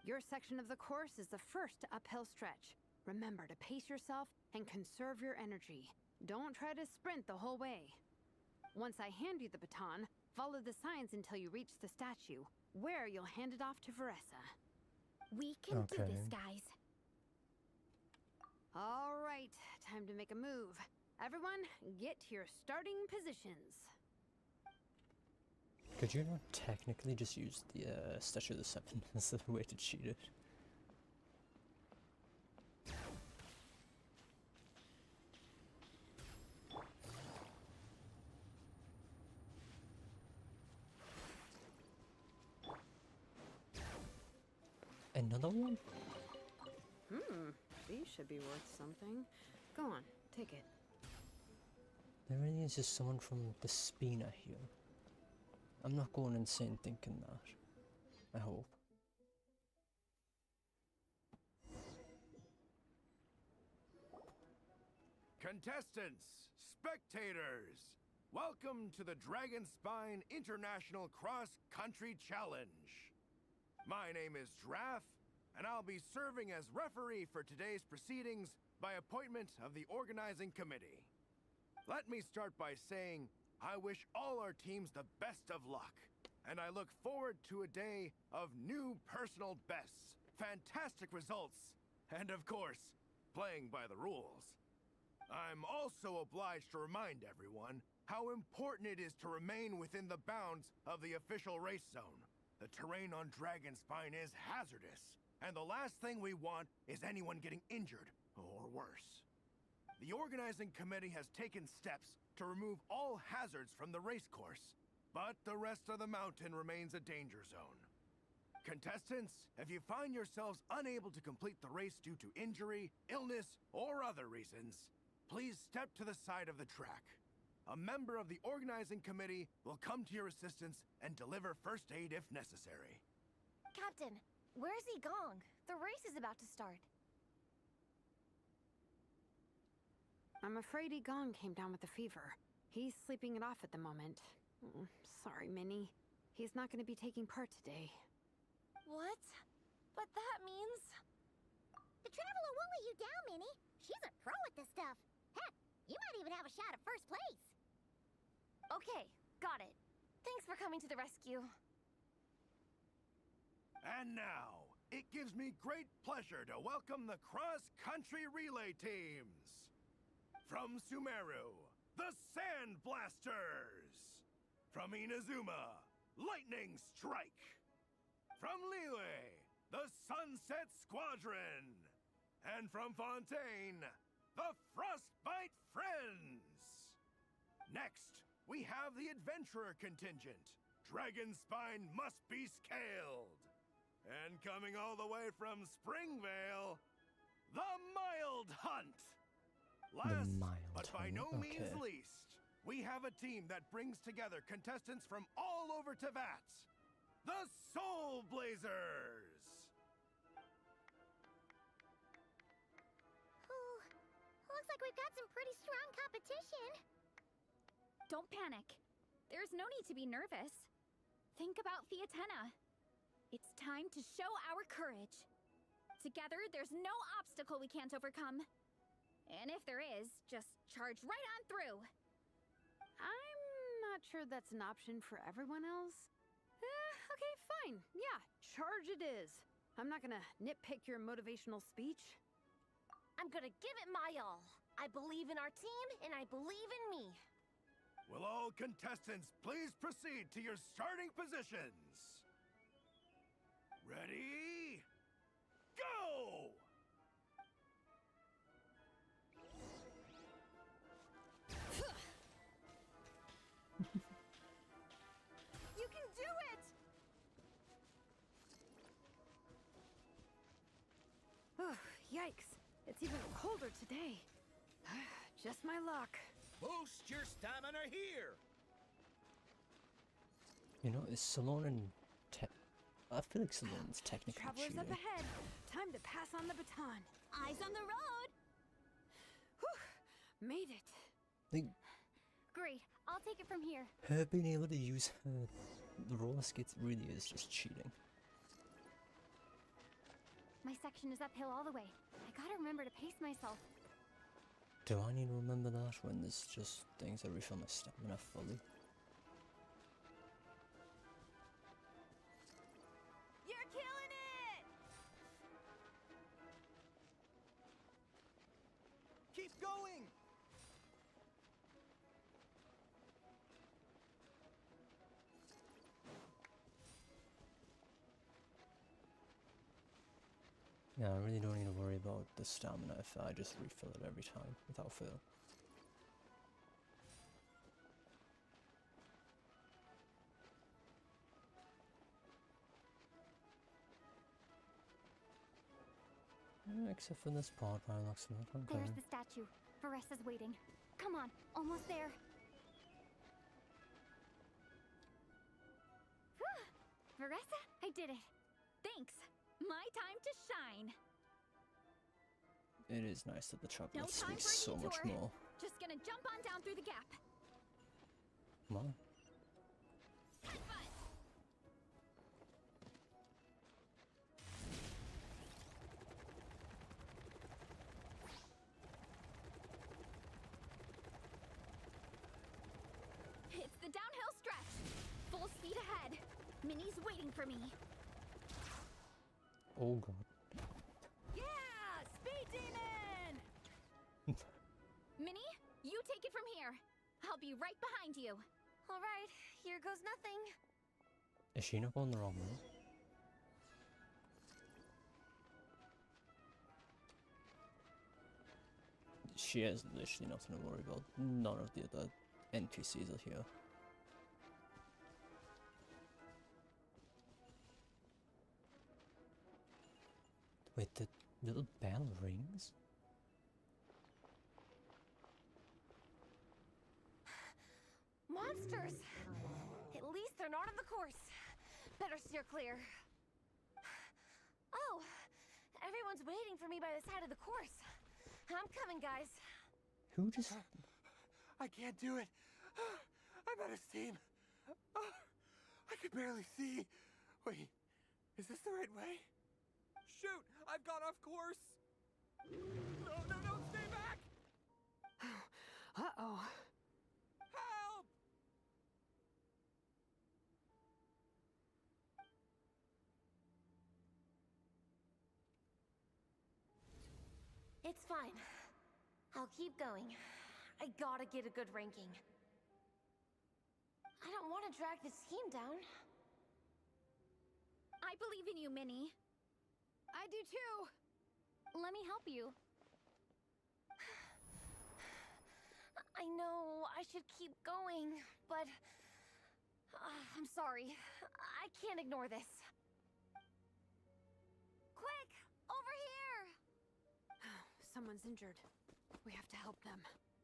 Your section of the course is the first uphill stretch. Remember to pace yourself and conserve your energy. Don't try to sprint the whole way. Once I hand you the baton, follow the signs until you reach the statue, where you'll hand it off to Veressa. We can do this, guys. All right, time to make a move. Everyone, get to your starting positions. Could you not technically just use the Statue of the Seven as a way to cheat it? Another one? These should be worth something. Go on, take it. There really is just someone from the Spina here. I'm not going insane thinking that. I hope. Contestants, spectators, welcome to the Dragonspine International Cross Country Challenge. My name is Draff, and I'll be serving as referee for today's proceedings by appointment of the organizing committee. Let me start by saying I wish all our teams the best of luck, and I look forward to a day of new personal bests, fantastic results, and of course, playing by the rules. I'm also obliged to remind everyone how important it is to remain within the bounds of the official race zone. The terrain on Dragonspine is hazardous, and the last thing we want is anyone getting injured, or worse. The organizing committee has taken steps to remove all hazards from the race course, but the rest of the mountain remains a danger zone. Contestants, if you find yourselves unable to complete the race due to injury, illness, or other reasons, please step to the side of the track. A member of the organizing committee will come to your assistance and deliver first aid if necessary. Captain, where's Gong? The race is about to start. I'm afraid Gong came down with a fever. He's sleeping it off at the moment. Sorry, Minnie. He's not going to be taking part today. What? But that means... The Traveler won't let you down, Minnie. She's a pro at this stuff. Heck, you might even have a shot at first place. Okay, got it. Thanks for coming to the rescue. And now, it gives me great pleasure to welcome the cross-country relay teams. From Sumeru, the Sand Blasters. From Inazuma, Lightning Strike. From Liyue, the Sunset Squadron. And from Fontaine, the Frostbite Friends! Next, we have the Adventurer contingent. Dragonspine must be scaled. And coming all the way from Springvale, the Mild Hunt! Last, but by no means least, we have a team that brings together contestants from all over Teyvat. The Soulblazers! Ooh, looks like we've got some pretty strong competition. Don't panic. There's no need to be nervous. Think about Fiatenna. It's time to show our courage. Together, there's no obstacle we can't overcome. And if there is, just charge right on through. I'm not sure that's an option for everyone else. Okay, fine. Yeah, charge it is. I'm not gonna nitpick your motivational speech. I'm gonna give it my all. I believe in our team, and I believe in me. Will all contestants please proceed to your starting positions? Ready? Go! You can do it! Oh, yikes. It's even colder today. Just my luck. Boost your stamina here! You know, is Salon and I feel like Salon's technically Travelers cheating. up ahead. Time to pass on the baton. Eyes on the road! Whew, made it. Like, Great, I'll take it from here. her being able to use her roller skates really is just cheating. My section is uphill all the way. I gotta remember to pace myself. Do I need to remember that when there's just things that refill my stamina fully? You're killing it! Keep going! Yeah, I really don't need to worry about the stamina if I just refill it every time without fail. Except for this part where I looks like okay. There's the statue. Varessa's waiting. Come on, almost there. Varessa, I did it. Thanks. My time to shine. It is nice that the chocolate No time sweets for a so much detour. more. Just gonna jump on down through the gap. Come on. It's the downhill stretch. Full speed ahead. Minnie's waiting for me. Oh god. Yeah! Speed demon! Minnie, you take it from here. I'll be right behind you. All right, here goes nothing. Is she not going the wrong way? She has literally nothing to worry about. None of the other NPCs are here. Wait, the little bell rings? Monsters! At least they're not on the course. Better steer clear. Oh, everyone's waiting for me by the side of the course. I'm coming, guys. Who just... I can't do it. I'm out of steam. I could barely see. Wait, is this the right way? Shoot! I've gone off course! No, stay back! Uh-oh. Help! It's fine. I'll keep going. I gotta get a good ranking. I don't want to drag this team down. I believe in you, Minnie. I do too. Let me help you. I know I should keep going, but I'm sorry. I can't ignore this. Quick, over here! Someone's injured. We have to help them.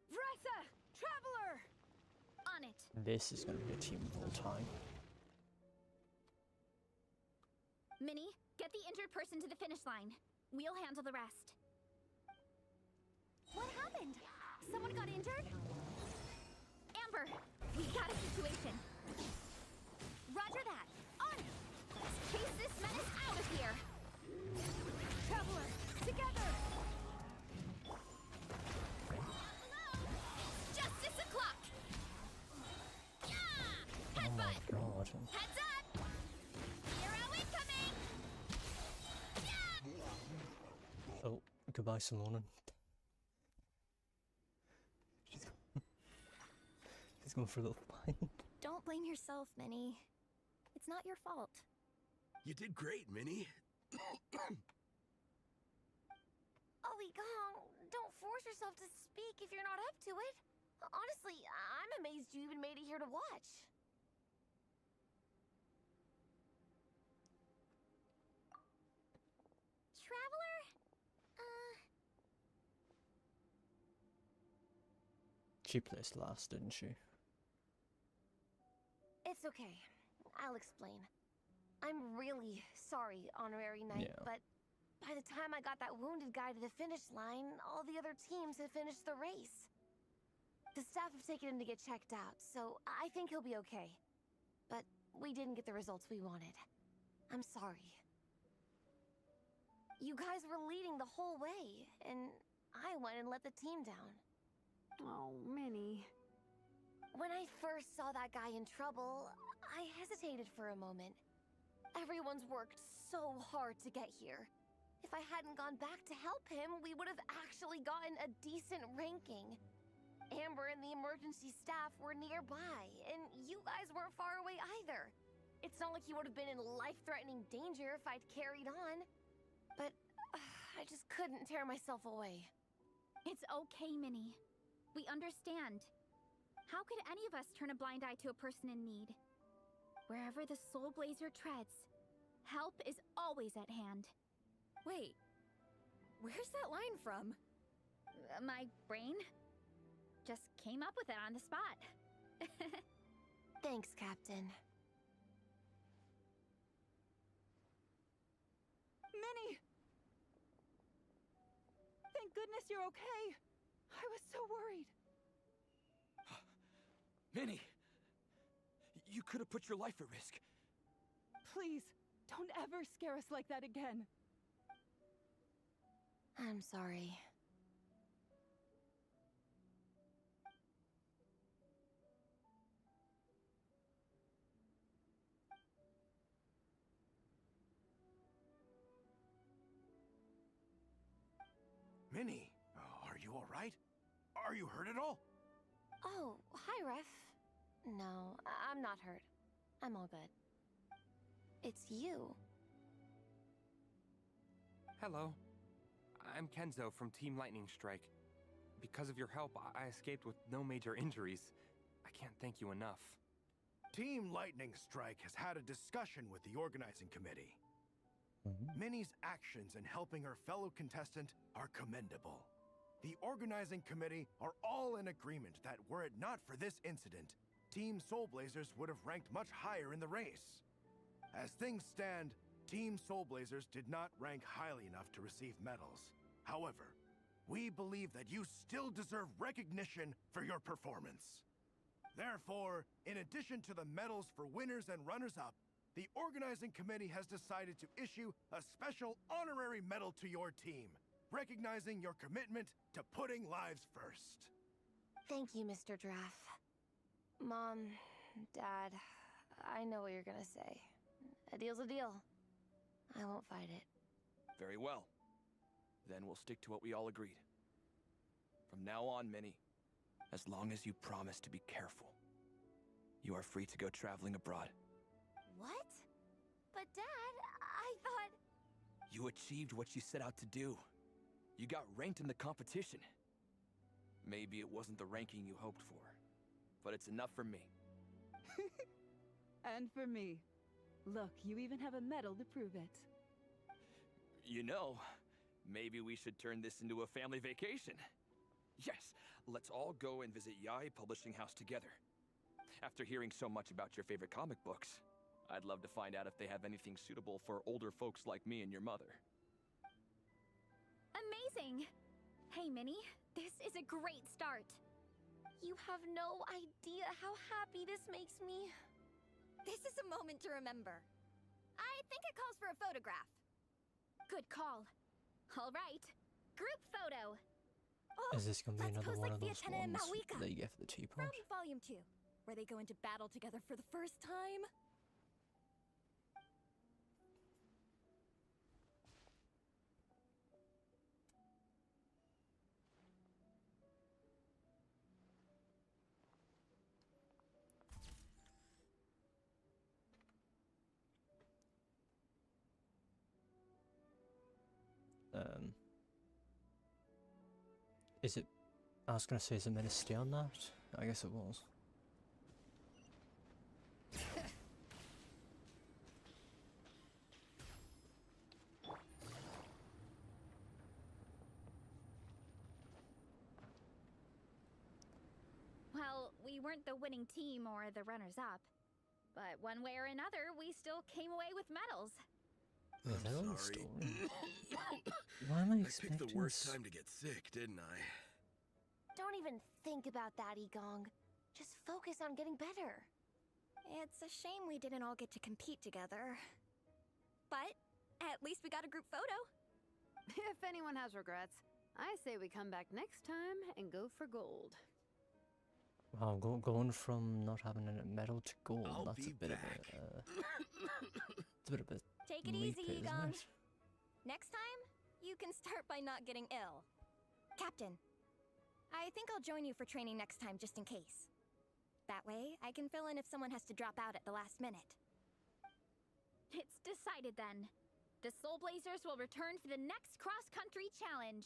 Vressa! Traveler! On it. This is gonna be a team of all time. Minnie, get the injured person to the finish line. We'll handle the rest. What happened? Someone got injured? Amber, we got a situation. Roger that. On it! Let's chase this menace out of here. Traveler, together! Justice o'clock! Yeah! Headbutt! Oh my god. Heads up! Hero incoming! Yeah! Oh, goodbye, Salonen. She's going for a little fight. Don't blame yourself, Minnie. It's not your fault. You did great, Minnie. Ollie Gong, don't force yourself to speak if you're not up to it. Honestly, I'm amazed you even made it here to watch. Traveler? She placed last, didn't she? It's okay. I'll explain. I'm really sorry, Honorary Knight, Yeah. but by the time I got that wounded guy to the finish line, all the other teams had finished the race. The staff have taken him to get checked out, so I think he'll be okay. But we didn't get the results we wanted. I'm sorry. You guys were leading the whole way, and I went and let the team down. Oh, Minnie. When I first saw that guy in trouble, I hesitated for a moment. Everyone's worked so hard to get here. If I hadn't gone back to help him, we would have actually gotten a decent ranking. Amber and the emergency staff were nearby, and you guys weren't far away either. It's not like you would have been in life-threatening danger if I'd carried on. But I just couldn't tear myself away. It's okay, Minnie. We understand. How could any of us turn a blind eye to a person in need? Wherever the Soulblazer treads, help is always at hand. Wait, where's that line from? My brain just came up with it on the spot. Thanks, Captain. Minnie! Thank goodness you're okay. I was so worried. Minnie! You could have put your life at risk. Please, don't ever scare us like that again. I'm sorry. Minnie, are you all right? Are you hurt at all? Oh, hi, Ref. No, I'm not hurt. I'm all good. It's you. Hello. I'm Kenzo from Team Lightning Strike. Because of your help, I escaped with no major injuries. I can't thank you enough. Team Lightning Strike has had a discussion with the organizing committee. Minnie's actions in helping her fellow contestant are commendable. The organizing committee are all in agreement that were it not for this incident, Team Soulblazers would have ranked much higher in the race. As things stand, Team Soulblazers did not rank highly enough to receive medals. However, we believe that you still deserve recognition for your performance. Therefore, in addition to the medals for winners and runners-up, the organizing committee has decided to issue a special honorary medal to your team, recognizing your commitment to putting lives first. Thank you, Mr. Draff. Mom, Dad, I know what you're gonna say. A deal's a deal. I won't fight it. Very well. Then we'll stick to what we all agreed. From now on, Minnie, as long as you promise to be careful, you are free to go traveling abroad. What? But Dad, I thought... You achieved what you set out to do. You got ranked in the competition. Maybe it wasn't the ranking you hoped for, but it's enough for me. And for me. Look, you even have a medal to prove it. You know, maybe we should turn this into a family vacation. Yes, let's all go and visit Yai Publishing House together. After hearing so much about your favorite comic books, I'd love to find out if they have anything suitable for older folks like me and your mother. Amazing! Hey, Minnie, this is a great start. You have no idea how happy this makes me. This is a moment to remember. I think it calls for a photograph. Good call. All right, group photo. Oh, Is this gonna be let's another pose one like of those Vietena and ones Malika that you get for the teapot? from Volume 2, where they go into battle together for the first time. Is it? I was gonna say, is it meant to stay on that? I guess it was. Well, we weren't the winning team or the runners-up, but one way or another, we still came away with medals. Is that all the Sorry. story? Why am I I expecting picked the worst s- time to get sick, didn't I? Don't even think about that, Igong. Just focus on getting better. It's a shame we didn't all get to compete together. But at least we got a group photo. If anyone has regrets, I say we come back next time and go for gold. Wow, going from not having a medal to gold, I'll that's a be bit back. of a, it's a bit of a Take it leap, easy, isn't Egon. it? Next time, you can start by not getting ill. Captain, I think I'll join you for training next time just in case. That way, I can fill in if someone has to drop out at the last minute. It's decided then. The Soulblazers will return for the next cross-country challenge.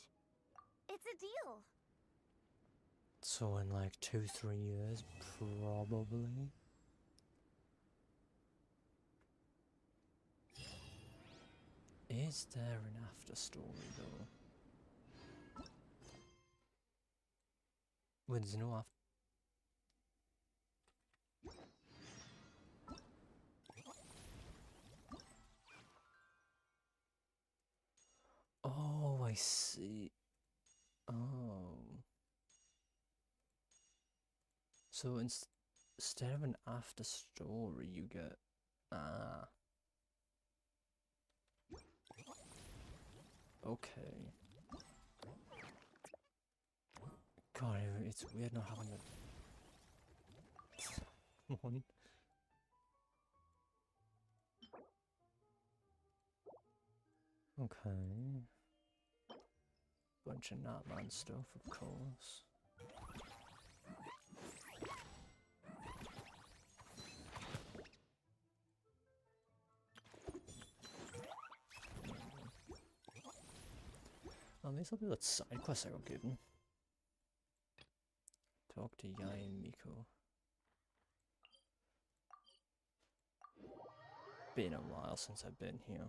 It's a deal. So in like 2-3 years, probably. Is there an after story though? Wait, there's no after. Oh, I see. Oh. So instead of an after story, you get okay. God, it's weird not having a one. Okay. Bunch of Natman stuff, of course. These will be that side quest I got given. Talk to Yai and Miko. Been a while since I've been here.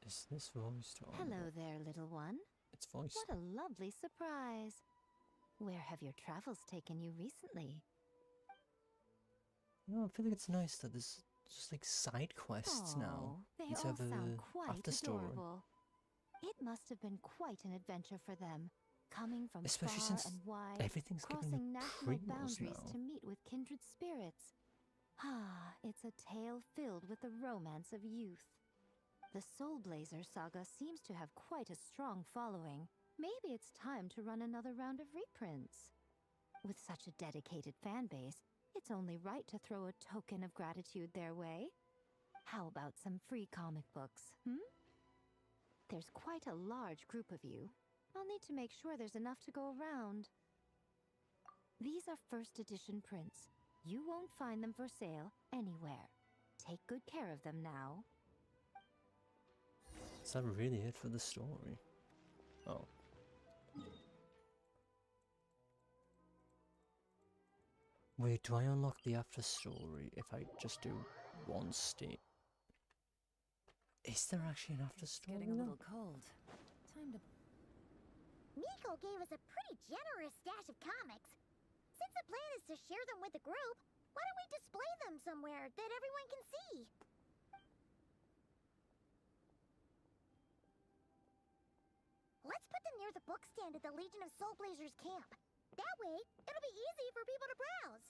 Is this voiced or Hello there, little one. It's voiced. What a lovely surprise. Where have your travels taken you recently? No, I feel like it's nice that there's just like side quests now. They instead all of a sound quite after story. adorable. It must have been quite an adventure for them, coming from Especially far since and wide, everything's given crossing me national premos boundaries now. to meet with kindred spirits. Ah, it's a tale filled with the romance of youth. The Soulblazer saga seems to have quite a strong following. Maybe it's time to run another round of reprints. With such a dedicated fan base, it's only right to throw a token of gratitude their way. How about some free comic books, There's quite a large group of you. I'll need to make sure there's enough to go around. These are first edition prints. You won't find them for sale anywhere. Take good care of them now. Is that really it for the story? Oh. Wait, do I unlock the after story if I just do one state? Is there actually an after story? Getting a little cold. Time to... Miko gave us a pretty generous stash of comics. Since the plan is to share them with the group, why don't we display them somewhere that everyone can see? Let's put them near the book stand at the Legion of Soulblazers camp. That way, it'll be easy for people to browse.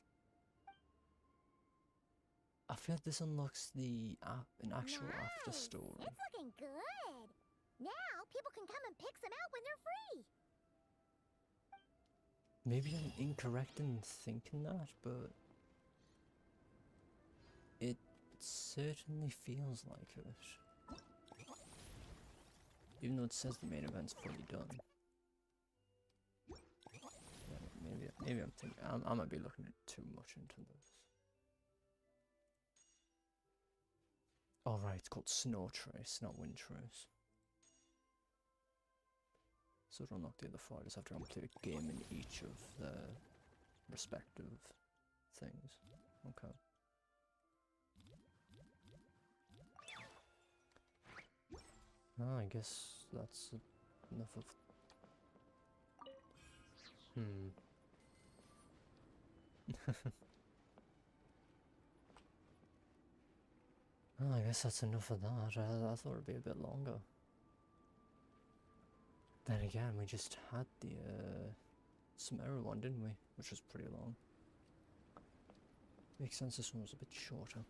I feel like this unlocks the an actual after Nice! story. It's looking good. Now, people can come and pick some out when they're free. Maybe I'm incorrect in thinking that, but it certainly feels like it. Even though it says the main event's fully done. Yeah, maybe I'm thinking I might be looking too much into this. Oh right, it's called Snow Trace, not Wind Trace. So to unlock the other four, I just have to complete a game in each of the respective things. Okay. Oh, I guess that's enough of... Well, I guess that's enough of that. I thought it'd be a bit longer. Then again, we just had the Sumeru one, didn't we? Which was pretty long. Makes sense this one was a bit shorter.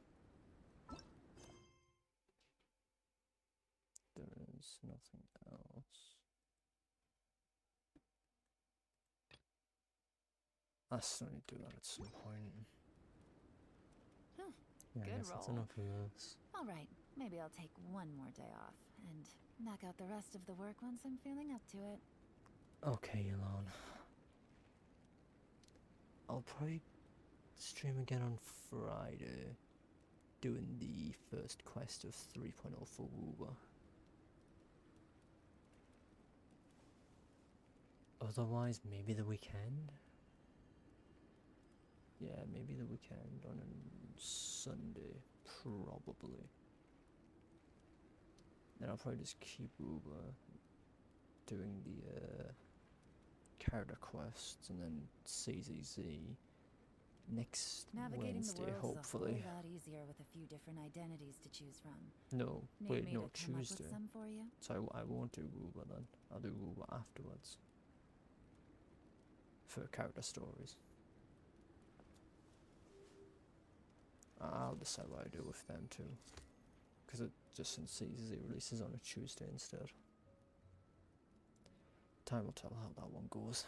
There is nothing else. I still need to do that at some point. Yeah, I Good guess that's roll. enough of this. All right, maybe I'll take one more day off and knock out the rest of the work once I'm feeling up to it. Okay, Elon. I'll probably stream again on Friday, doing the first quest of 3.0 for Woowa. Otherwise, maybe the weekend? Yeah, maybe the weekend on a Sunday, probably. Then I'll probably just keep Woowa doing the character quests and then CZZ next Navigating Wednesday, the world's hopefully. a whole lot easier with a few different identities to choose from. No, Need wait, me no, to come up with Tuesday. some for you? So I won't do Woowa then. I'll do Woowa afterwards. For character stories. I'll decide what I do with them too. Because it just since CZ releases on a Tuesday instead. Time will tell how that one goes.